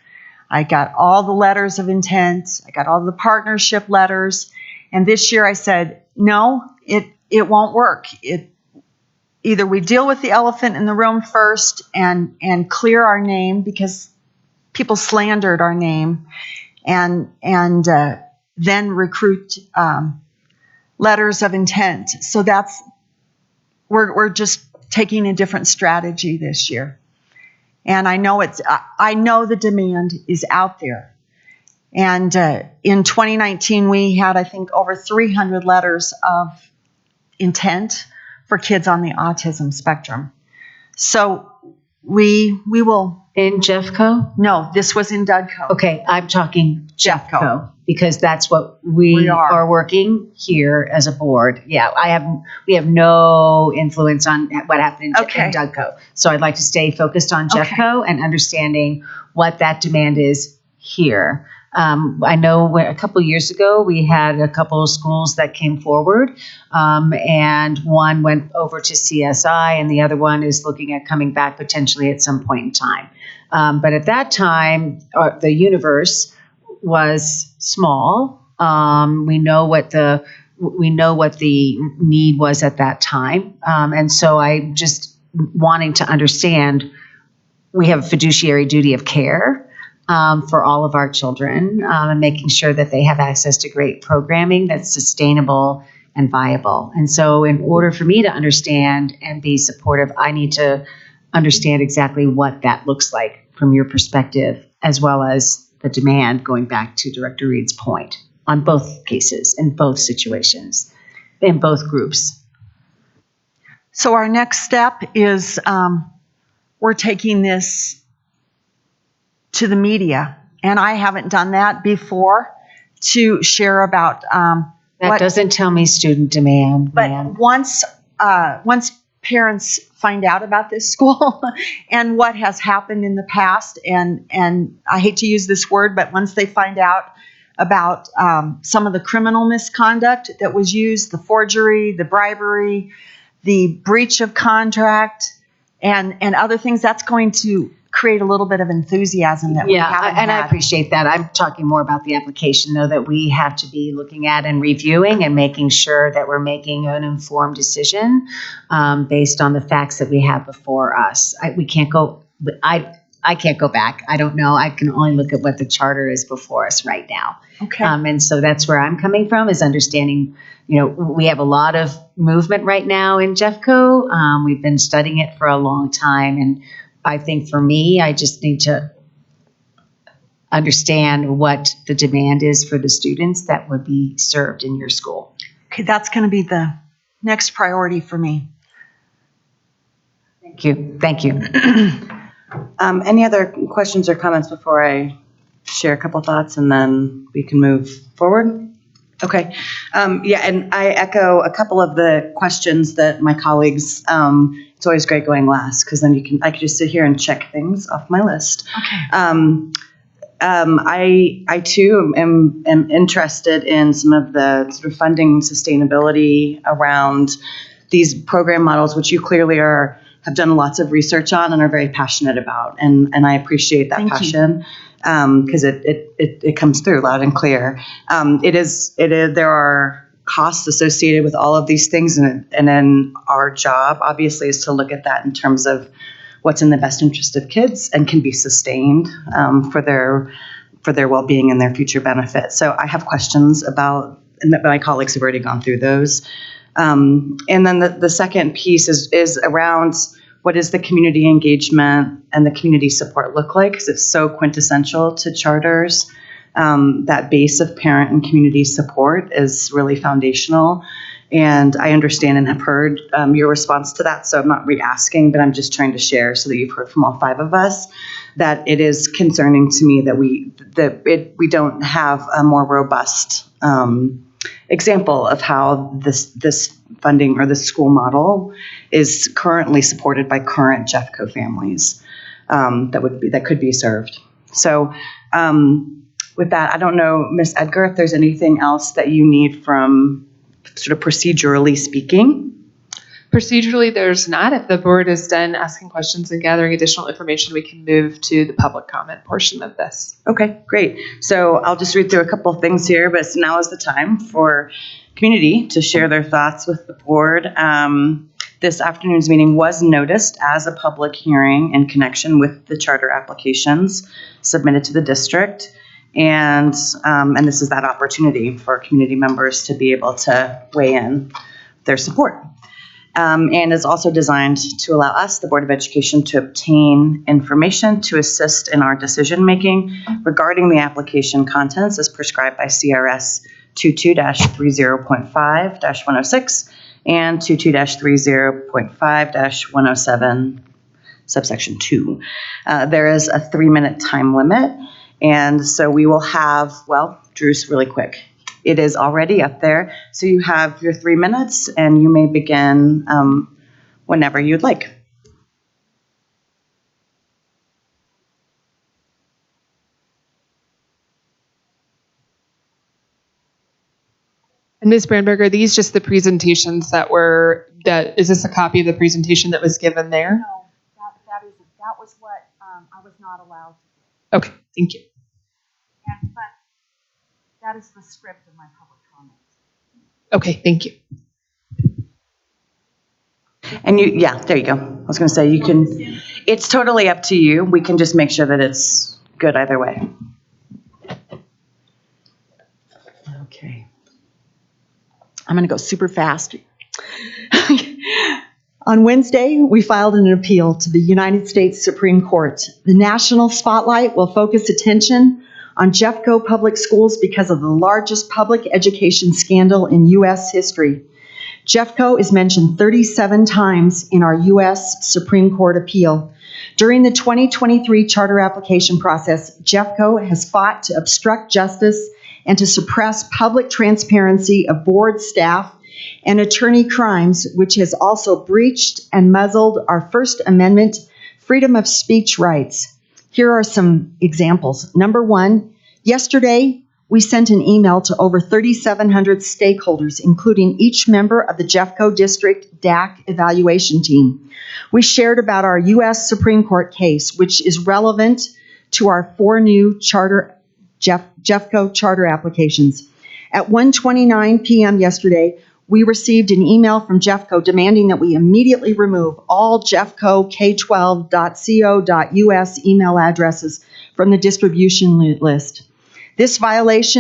I got all the letters of intent. I got all the partnership letters. And this year I said, no, it won't work. Either we deal with the elephant in the room first and clear our name, because people slandered our name, and then recruit letters of intent. So we're just taking a different strategy this year. And I know the demand is out there. And in 2019, we had, I think, over 300 letters of intent for kids on the autism spectrum. So we will. In Jeffco? No, this was in Dougco. Okay, I'm talking Jeffco. Jeffco, because that's what we are working here as a board. Yeah, we have no influence on what happened in Dougco. So I'd like to stay focused on Jeffco and understanding what that demand is here. I know a couple years ago we had a couple of schools that came forward, and one went over to CSI, and the other one is looking at coming back potentially at some point in time. But at that time, the universe was small. We know what the need was at that time, and so I just wanting to understand. We have a fiduciary duty of care for all of our children, and making sure that they have access to great programming that's sustainable and viable. And so in order for me to understand and be supportive, I need to understand exactly what that looks like from your perspective, as well as the demand, going back to Director Reed's point, on both cases, in both situations, in both groups. So our next step is we're taking this to the media, and I haven't done that before, to share about that doesn't tell me student demand. But man. once parents find out about this school and what has happened in the past, and I hate to use this word, but once they find out about some of the criminal misconduct that was used, the forgery, the bribery, the breach of contract, and other things, that's going to create a little bit of enthusiasm that we haven't had. I appreciate that. I'm talking more about the application, though, that we have to be looking at and reviewing and making sure that we're making an informed decision based on the facts that we have before us. I can't go back. I don't know. I can only look at what the charter is before us right now. Okay. And so that's where I'm coming from, is understanding, we have a lot of movement right now in Jeffco. We've been studying it for a long time, and I think for me, I just need to understand what the demand is for the students that would be served in your school. Okay, that's going to be the next priority for me. Thank you. Any other questions or comments before I share a couple thoughts and then we can move forward? Okay. And I echo a couple of the questions that my colleagues, it's always great going last, because then I can just sit here and check things off my list. Okay. I too am interested in some of the sort of funding sustainability around these program models, which you clearly have done lots of research on and are very passionate about, and I appreciate that Thank you. passion because it comes through loud and clear. There are costs associated with all of these things, and then our job obviously is to look at that in terms of what's in the best interest of kids and can be sustained for their well-being and their future benefit. So I have questions about, and my colleagues have already gone through those. And then the second piece is around what does the community engagement and the community support look like? Because it's so quintessential to charters. That base of parent and community support is really foundational. And I understand and have heard your response to that, so I'm not re-asking, but I'm just trying to share so that you've heard from all five of us that it is concerning to me that we don't have a more robust example of how this funding or this school model is currently supported by current Jeffco families that could be served. So with that, I don't know, Ms. Edgar, if there's anything else that you need from sort of procedurally speaking. Procedurally, there's not. If the board is done asking questions and gathering additional information, we can move to the public comment portion of this. Okay, great. So I'll just read through a couple of things here, but now is the time for community to share their thoughts with the board. This afternoon's meeting was noticed as a public hearing in connection with the charter applications submitted to the district. And this is that opportunity for community members to be able to weigh in their support. And is also designed to allow us, the Board of Education, to obtain information to assist in our decision-making regarding the application contents as prescribed by CRS 22-30.5-106 and 22-30.5-107, subsection 2. There is a 3-minute time limit. And so we will have, Drew's really quick. It is already up there. So you have your 3 minutes and you may begin whenever you'd like. And Ms. Brandberg, are these just the presentations is this a copy of the presentation that was given there? No, that was what I was not allowed to do. Okay, thank you. But that is the script of my public comments. Okay, thank you. And there you go. I was going to say it's totally up to you. We can just make sure that it's good either way. Okay. I'm going to go super fast. On Wednesday, we filed an appeal to the United States Supreme Court. The national spotlight will focus attention on Jeffco Public Schools because of the largest public education scandal in U.S. history. Jeffco is mentioned 37 times in our U.S. Supreme Court appeal. During the 2023 charter application process, Jeffco has fought to obstruct justice and to suppress public transparency of board staff and attorney crimes, which has also breached and muzzled our First Amendment freedom of speech rights. Here are some examples. Number one, yesterday we sent an email to over 3,700 stakeholders, including each member of the Jeffco District DAC evaluation team. We shared about our U.S. Supreme Court case, which is relevant to our 4 new Jeffco charter applications. At 1:29 p.m. yesterday, we received an email from Jeffco demanding that we immediately remove all Jeffco K12.co.us email addresses from the distribution list. This violates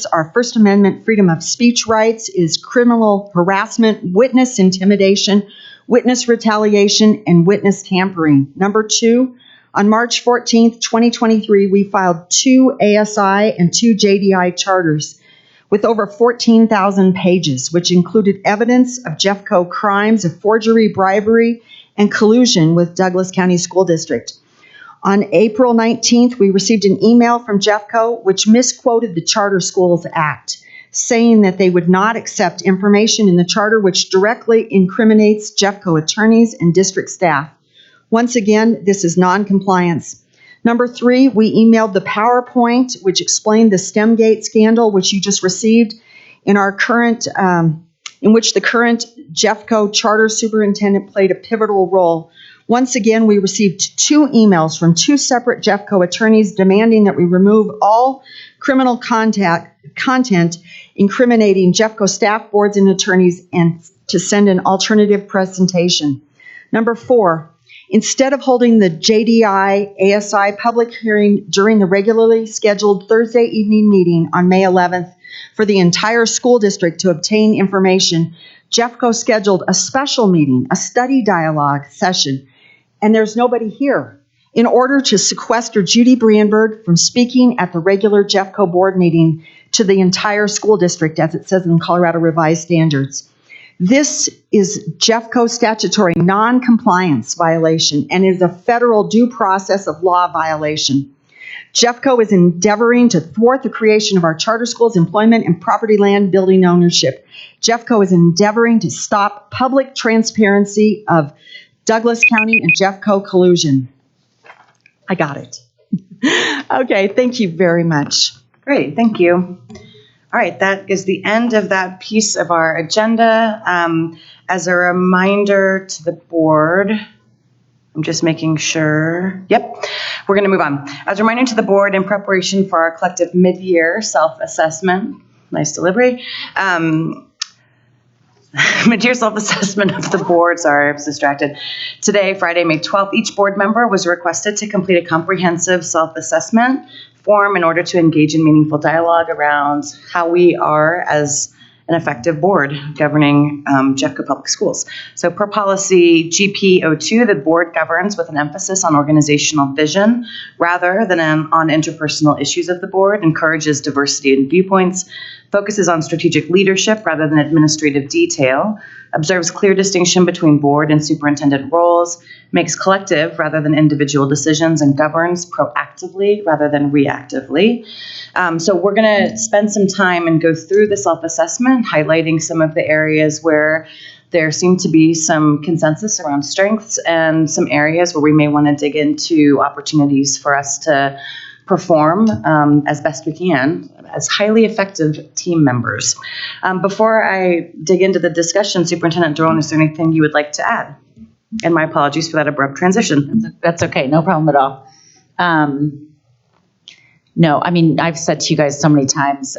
our First Amendment freedom of speech rights, is criminal harassment, witness intimidation, witness retaliation, and witness tampering. Number 2, on March 14th, 2023, we filed 2 ASI and 2 JDI charters with over 14,000 pages, which included evidence of Jeffco crimes of forgery, bribery, and collusion with Douglas County School District. On April 19th, we received an email from Jeffco which misquoted the Charter Schools Act, saying that they would not accept information in the charter which directly incriminates Jeffco attorneys and district staff. Once again, this is non-compliance. Number 3, we emailed the PowerPoint, which explained the STEMgate scandal, which you just received, in which the current Jeffco charter superintendent played a pivotal role. Once again, we received 2 emails from 2 separate Jeffco attorneys demanding that we remove all criminal content incriminating Jeffco staff, boards, and attorneys, and to send an alternative presentation. Number 4, instead of holding the JDI ASI public hearing during the regularly scheduled Thursday evening meeting on May 11th for the entire school district to obtain information, Jeffco scheduled a special meeting, a study dialogue session, and there's nobody here, in order to sequester Judy Brienberg from speaking at the regular Jeffco board meeting to the entire school district, as it says in Colorado Revised Standards. This is Jeffco statutory non-compliance violation and is a federal due process of law violation. Jeffco is endeavoring to thwart the creation of our charter schools, employment, and property land building ownership. Jeffco is endeavoring to stop public transparency of Douglas County and Jeffco collusion. I got it. Okay, thank you very much. Great, thank you. All right, that is the end of that piece of our agenda. As a reminder to the board, I'm just making sure. Yep, we're going to move on. As a reminder to the board, in preparation for our collective mid-year self-assessment, nice delivery, mid-year self-assessment of the board, sorry, I was distracted. Today, Friday, May 12th, each board member was requested to complete a comprehensive self-assessment form in order to engage in meaningful dialogue around how we are as an effective board governing Jeffco Public Schools. So per policy GP02, the board governs with an emphasis on organizational vision rather than on interpersonal issues of the board, encourages diversity in viewpoints, focuses on strategic leadership rather than administrative detail, observes clear distinction between board and superintendent roles, makes collective rather than individual decisions, and governs proactively rather than reactively. So we're going to spend some time and go through the self-assessment, highlighting some of the areas where there seem to be some consensus around strengths and some areas where we may want to dig into opportunities for us to perform as best we can as highly effective team members. Before I dig into the discussion, Superintendent Drone, is there anything you would like to add? And my apologies for that abrupt transition. That's okay, no problem at all. No, I mean, I've said to you guys so many times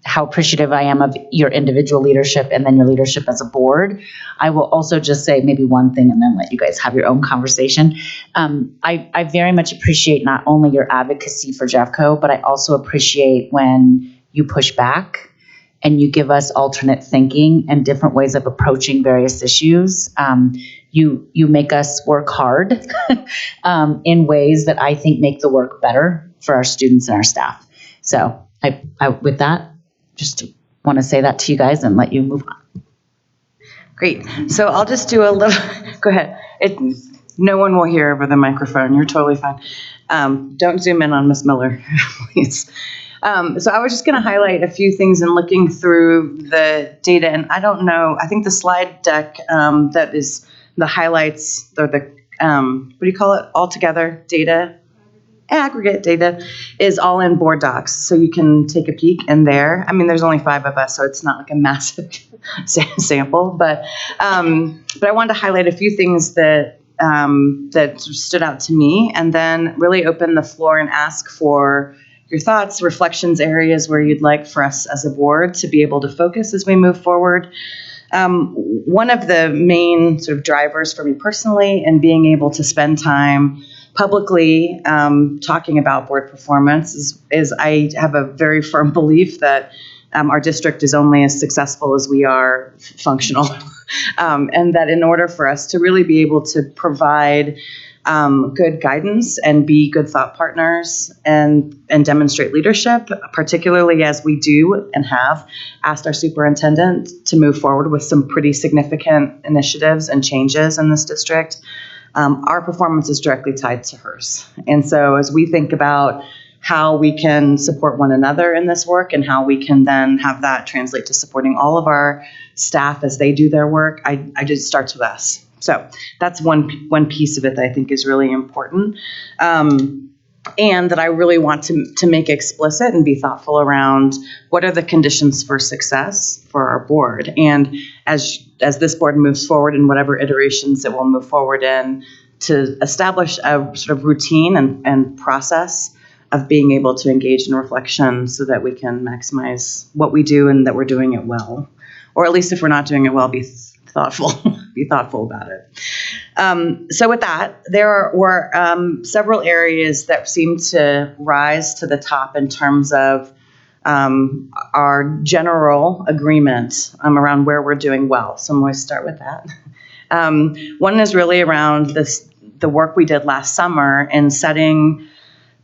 how appreciative I am of your individual leadership and then your leadership as a board. I will also just say maybe one thing and then let you guys have your own conversation. I very much appreciate not only your advocacy for Jeffco, but I also appreciate when you push back and you give us alternate thinking and different ways of approaching various issues. You make us work hard in ways that I think make the work better for our students and our staff. So I with that, just want to say that to you guys and let you move on. Great. So I'll just do a little, go ahead. No one will hear over the microphone. You're totally fine. Don't zoom in on Ms. Miller, please. So I was just going to highlight a few things in looking through the data. And I don't know, I think the slide deck that is the highlights, or the, what do you call it, altogether data? Aggregate data is all in board docs, so you can take a peek in there. I mean, there's only 5 of us, so it's not like a massive sample, but I wanted to highlight a few things that that stood out to me, and then really open the floor and ask for your thoughts, reflections, areas where you'd like for us as a board to be able to focus as we move forward. One of the main sort of drivers for me personally in being able to spend time publicly talking about board performance is I have a very firm belief that our district is only as successful as we are functional. And that in order for us to really be able to provide good guidance and be good thought partners and demonstrate leadership, particularly as we do and have asked our superintendent to move forward with some pretty significant initiatives and changes in this district, our performance is directly tied to hers. And so as we think about how we can support one another in this work and how we can then have that translate to supporting all of our staff as they do their work, it starts with us. So that's one piece of it that I think is really important. And that I really want to make explicit and be thoughtful around what are the conditions for success for our board. And as this board moves forward in whatever iterations it will move forward in, to establish a sort of routine and process of being able to engage in reflection so that we can maximize what we do and that we're doing it well. Or at least if we're not doing it well, be thoughtful about it. So with that, there were several areas that seemed to rise to the top in terms of our general agreement around where we're doing well. So I'm going to start with that. One is really around the work we did last summer in setting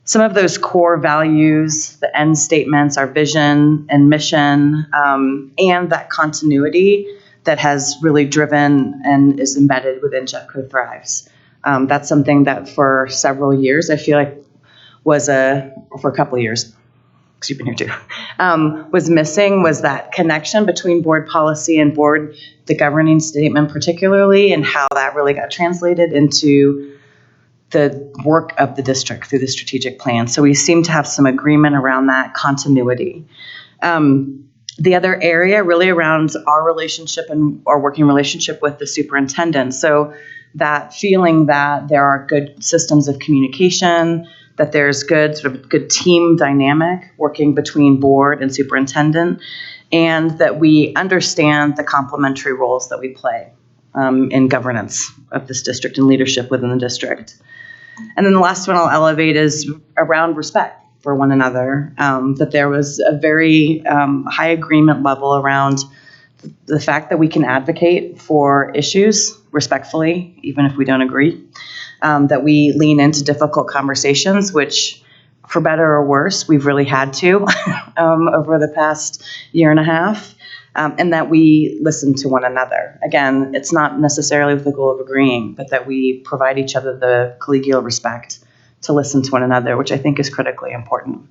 some of those core values, the end statements, our vision and mission, and that continuity that has really driven and is embedded within Jeffco Thrives. That's something that for several years, I feel like for a couple of years, because you've been here too, was missing, was that connection between board policy and the governing statement particularly, and how that really got translated into the work of the district through the strategic plan. So we seem to have some agreement around that continuity. The other area really around our relationship and our working relationship with the superintendent. So that feeling that there are good systems of communication, that there's good team dynamic working between board and superintendent, and that we understand the complementary roles that we play in governance of this district and leadership within the district. And then the last one I'll elevate is around respect for one another, that there was a very high agreement level around the fact that we can advocate for issues respectfully, even if we don't agree, that we lean into difficult conversations, which for better or worse, we've really had to over the past year and a half, and that we listen to one another. Again, it's not necessarily with the goal of agreeing, but that we provide each other the collegial respect to listen to one another, which I think is critically important.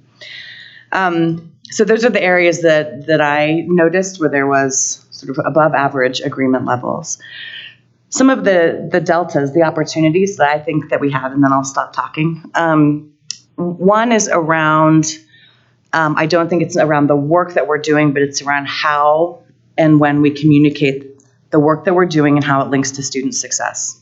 So those are the areas that I noticed where there was sort of above average agreement levels. Some of the deltas, the opportunities that I think that we have, and then I'll stop talking. One is around, I don't think it's around the work that we're doing, but it's around how and when we communicate the work that we're doing and how it links to student success.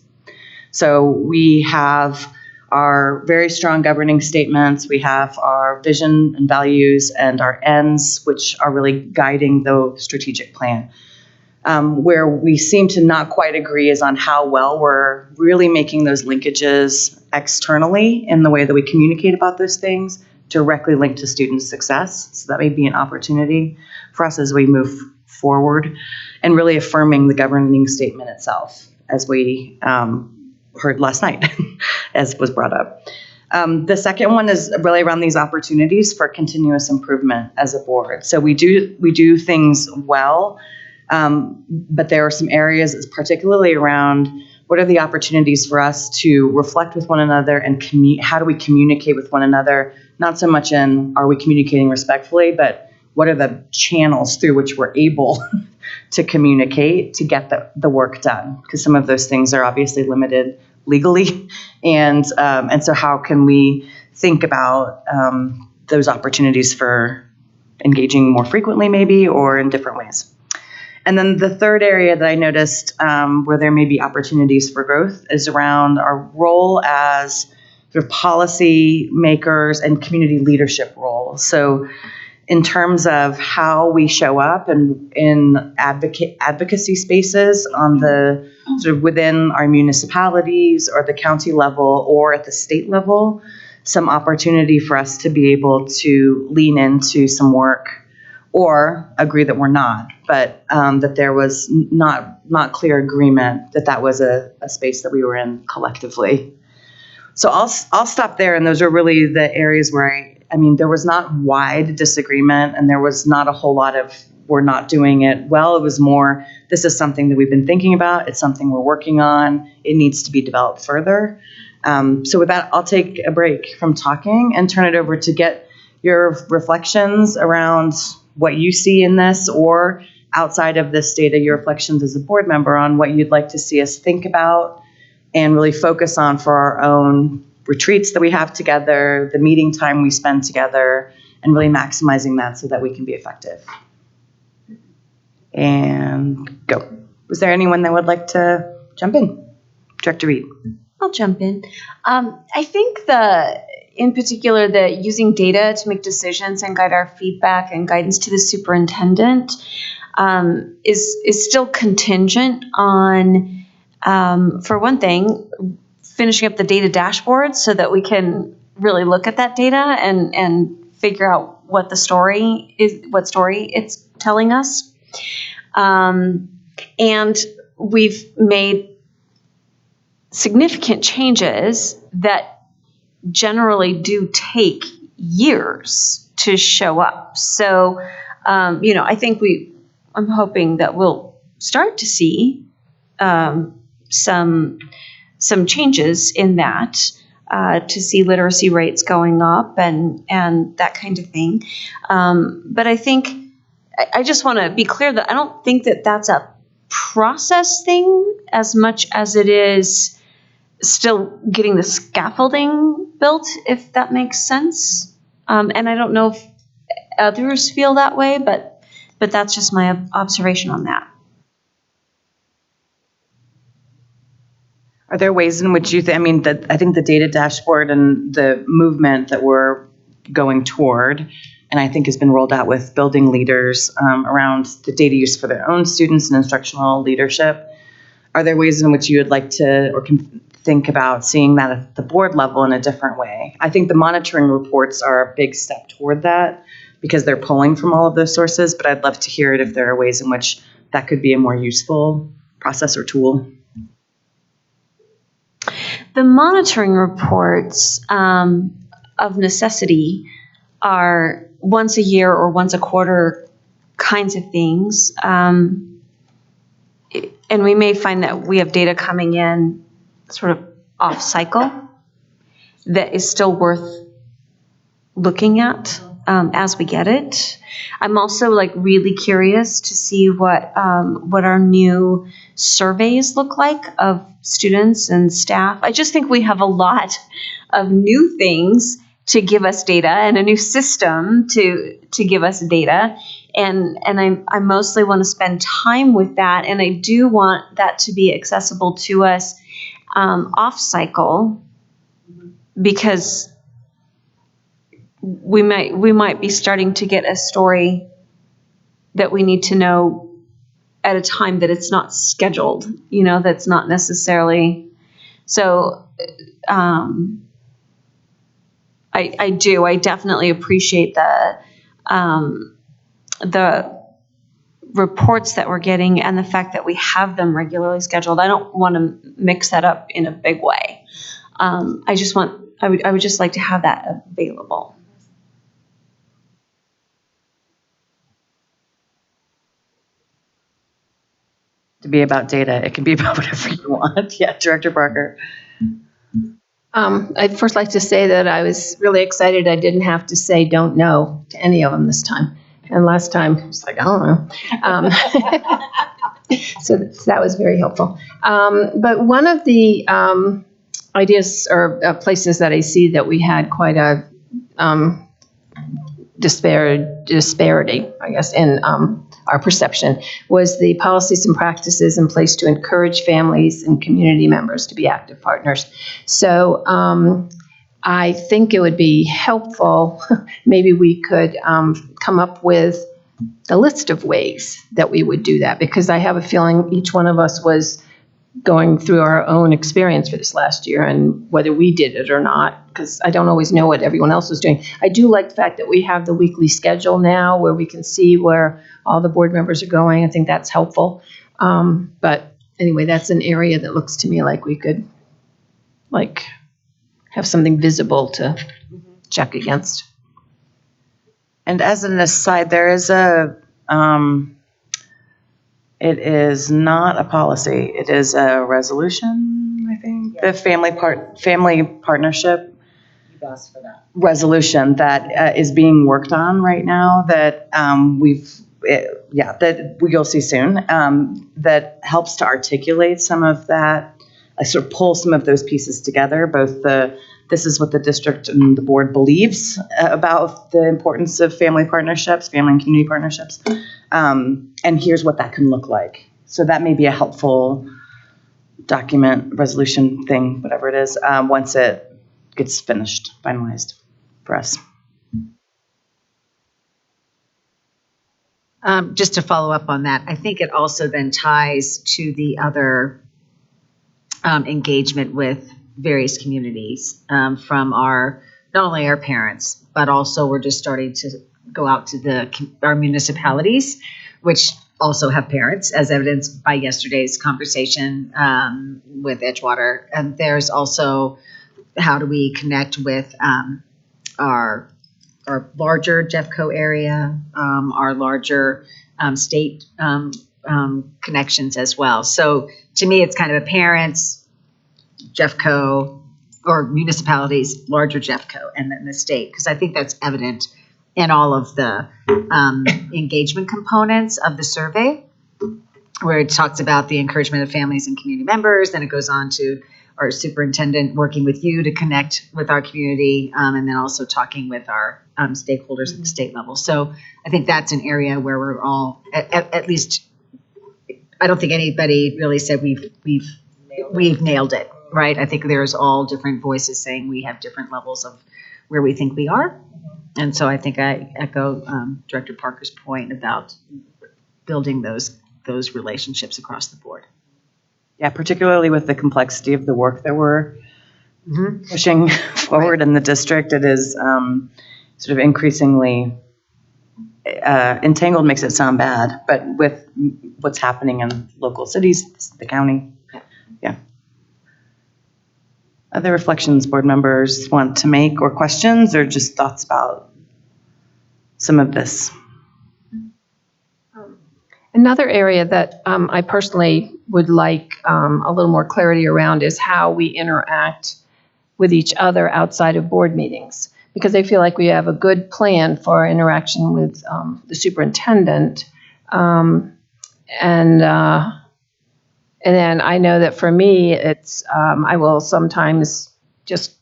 So we have our very strong governing statements, we have our vision and values and our ends, which are really guiding the strategic plan. Where we seem to not quite agree is on how well we're really making those linkages externally in the way that we communicate about those things directly linked to student success. So that may be an opportunity for us as we move forward, and really affirming the governing statement itself, as we heard last night, as was brought up. The second one is really around these opportunities for continuous improvement as a board. So we do things well, but there are some areas, particularly around what are the opportunities for us to reflect with one another and how do we communicate with one another, not so much in are we communicating respectfully, but what are the channels through which we're able to communicate to get the work done, because some of those things are obviously limited legally, and so how can we think about those opportunities for engaging more frequently maybe, or in different ways. And then the third area that I noticed where there may be opportunities for growth is around our role as sort of policy makers and community leadership roles. So in terms of how we show up and in advocacy spaces on the sort of within our municipalities or the county level or at the state level, some opportunity for us to be able to lean into some work or agree that we're not, but that there was not clear agreement that was a space that we were in collectively. So I'll stop there, and those are really the areas where I mean, there was not wide disagreement, and there was not a whole lot of we're not doing it well. It was more, this is something that we've been thinking about. It's something we're working on. It needs to be developed further. So with that, I'll take a break from talking and turn it over to get your reflections around what you see in this, or outside of this data, your reflections as a board member on what you'd like to see us think about and really focus on for our own retreats that we have together, the meeting time we spend together, and really maximizing that so that we can be effective. And go. Was there anyone that would like to jump in? Director Reed. I'll jump in. I think in particular, the using data to make decisions and guide our feedback and guidance to the superintendent is still contingent on, for one thing, finishing up the data dashboard so that we can really look at that data and figure out what story it's telling us. And we've made significant changes that generally do take years to show up. So, I think I'm hoping that we'll start to see some changes in that, to see literacy rates going up and that kind of thing. But I think I just want to be clear that I don't think that that's a process thing as much as it is still getting the scaffolding built, if that makes sense. And I don't know if others feel that way, but that's just my observation on that. Are there ways in which you think, I think the data dashboard and the movement that we're going toward, and I think has been rolled out with building leaders around the data use for their own students and instructional leadership. Are there ways in which you would like to or can think about seeing that at the board level in a different way? I think the monitoring reports are a big step toward that because they're pulling from all of those sources, but I'd love to hear it if there are ways in which that could be a more useful process or tool. The monitoring reports of necessity are once a year or once a quarter kinds of things. And we may find that we have data coming in sort of off cycle that is still worth looking at as we get it. I'm also really curious to see what our new surveys look like of students and staff. I just think we have a lot of new things to give us data and a new system to give us data. And I mostly want to spend time with that. And I do want that to be accessible to us off cycle, because we might be starting to get a story that we need to know at a time that it's not scheduled, that's not necessarily. So I definitely appreciate the reports that we're getting and the fact that we have them regularly scheduled. I don't want to mix that up in a big way. I would just like to have that available. To be about data, it can be about whatever you want. Yeah, Director Barker. I'd first like to say that I was really excited I didn't have to say don't know to any of them this time. And last time, I was like, I don't know. So that was very helpful. But one of the ideas or places that I see that we had quite a disparity, I guess, in our perception was the policies and practices in place to encourage families and community members to be active partners. So I think it would be helpful, maybe we could come up with a list of ways that we would do that, because I have a feeling each one of us was going through our own experience for this last year and whether we did it or not, because I don't always know what everyone else is doing. I do like the fact that we have the weekly schedule now where we can see where all the board members are going. I think that's helpful. But anyway, that's an area that looks to me like we could have something visible to check against. And as an aside, there is it is not a policy. It is a resolution, I think. Yeah. The family partnership resolution that is being worked on right now that we've that you'll see soon, that helps to articulate some of that, sort of pull some of those pieces together, both this is what the district and the board believes about the importance of family partnerships, family and community partnerships, and here's what that can look like. So that may be a helpful document, resolution thing, whatever it is, once it gets finished, finalized for us. Just to follow up on that, I think it also then ties to the other engagement with various communities from not only our parents, but also we're just starting to go out to our municipalities, which also have parents, as evidenced by yesterday's conversation with Edgewater. And there's also how do we connect with our larger Jeffco area, our larger state connections as well. So to me, it's kind of a parents, Jeffco, or municipalities, larger Jeffco, and then the state, because I think that's evident in all of the engagement components of the survey, where it talks about the encouragement of families and community members. Then it goes on to our superintendent working with you to connect with our community, and then also talking with our stakeholders at the state level. So I think that's an area where we're all, at least, I don't think anybody really said we've nailed it, right? I think there's all different voices saying we have different levels of where we think we are. And so I think I echo Director Parker's point about building those relationships across the board. Yeah, particularly with the complexity of the work that we're pushing forward in the district, it is sort of increasingly entangled makes it sound bad, but with what's happening in local cities, the county. Yeah. Other reflections board members want to make, or questions, or just thoughts about some of this? Another area that I personally would like a little more clarity around is how we interact with each other outside of board meetings. Because I feel like we have a good plan for our interaction with the superintendent. And then I know that for me, it's I will sometimes just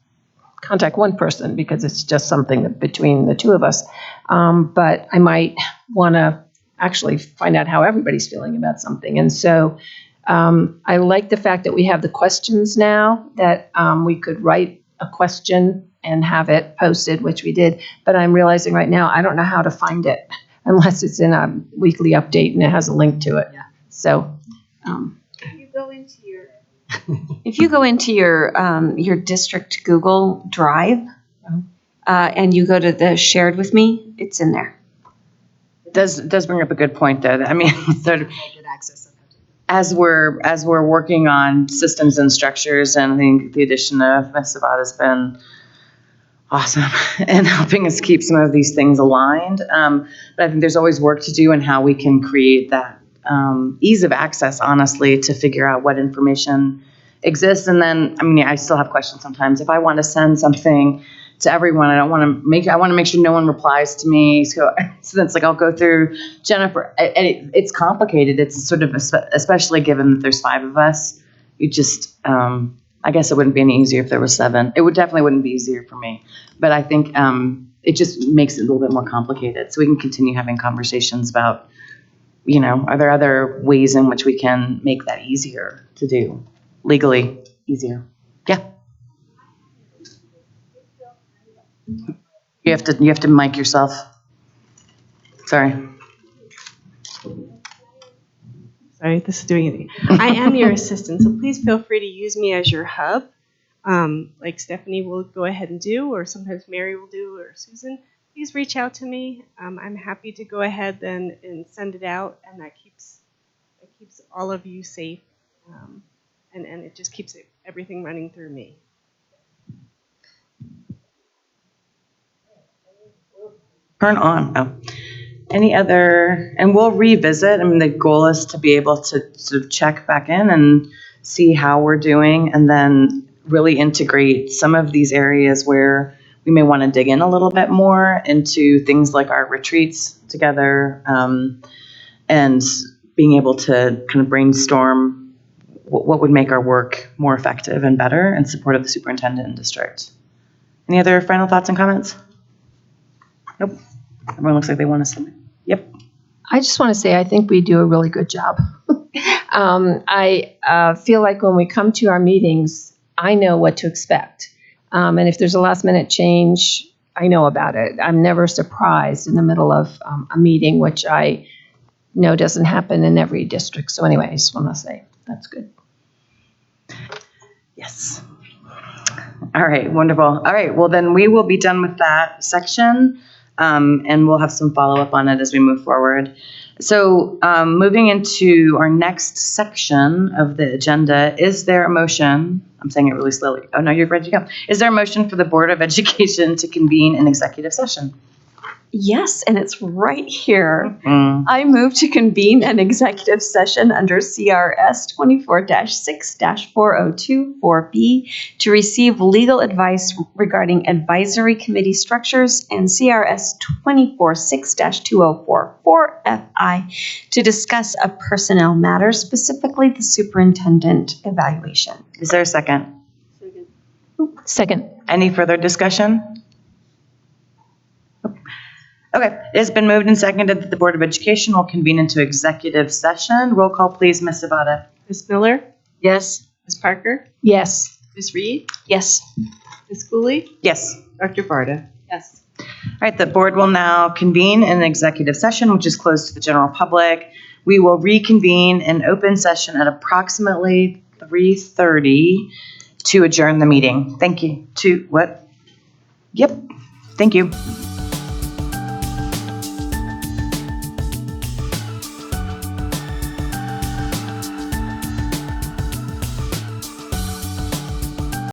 contact one person because it's just something between the two of us. But I might want to actually find out how everybody's feeling about something. And so I like the fact that we have the questions now, that we could write a question and have it posted, which we did. But I'm realizing right now I don't know how to find it unless it's in a weekly update and it has a link to it. Yeah. So If you go into your district Google Drive and you go to the shared with me, it's in there. Does bring up a good point, though. I mean, sort of, as we're working on systems and structures, and I think the addition of Ms. Sabat has been awesome in helping us keep some of these things aligned. But I think there's always work to do in how we can create that ease of access, honestly, to figure out what information exists. And then, I mean, I still have questions sometimes. If I want to send something to everyone, I want to make sure no one replies to me. So that's like, I'll go through Jennifer, and it's complicated. It's sort of, especially given that there's 5 of us, you just, I guess it wouldn't be any easier if there were 7. It definitely wouldn't be easier for me. But I think it just makes it a little bit more complicated. So we can continue having conversations about, are there other ways in which we can make that easier to do, legally easier? Yeah. You have to mic yourself. Sorry. Sorry, this is doing it. I am your assistant, so please feel free to use me as your hub, like Stephanie will go ahead and do, or sometimes Mary will do, or Susan. Please reach out to me. I'm happy to go ahead and send it out, and that keeps all of you safe, and it just keeps everything running through me. Turn on. Oh. Any other, and we'll revisit. I mean, the goal is to be able to sort of check back in and see how we're doing, and then really integrate some of these areas where we may want to dig in a little bit more into things like our retreats together, and being able to kind of brainstorm what would make our work more effective and better in support of the superintendent and district. Any other final thoughts and comments? Nope. Everyone looks like they want to submit. Yep. I just want to say I think we do a really good job. I feel like when we come to our meetings, I know what to expect. And if there's a last minute change, I know about it. I'm never surprised in the middle of a meeting, which I know doesn't happen in every district. So anyway, I just want to say that's good. Yes. All right, wonderful. All right, well then we will be done with that section, and we'll have some follow-up on it as we move forward. So moving into our next section of the agenda, is there a motion? I'm saying it really slowly. Oh, no, you're ready to go. Is there a motion for the Board of Education to convene an executive session? Yes, and it's right here. Mm. I move to convene an executive session under CRS 24-6-4024B to receive legal advice regarding advisory committee structures and CRS 24-6-2044FI to discuss a personnel matter, specifically the superintendent evaluation. Is there a second? Second. Any further discussion? Okay, it has been moved and seconded that the Board of Education will convene into executive session. Roll call, please, Ms. Zavada. Ms. Miller? Yes. Ms. Parker? Yes. Ms. Reed? Yes. Ms. Cooley? Yes. Dr. Barta? Yes. All right, the board will now convene in an executive session, which is closed to the general public. We will reconvene in open session at approximately 3:30 to adjourn the meeting. Thank you. Yep. Thank you.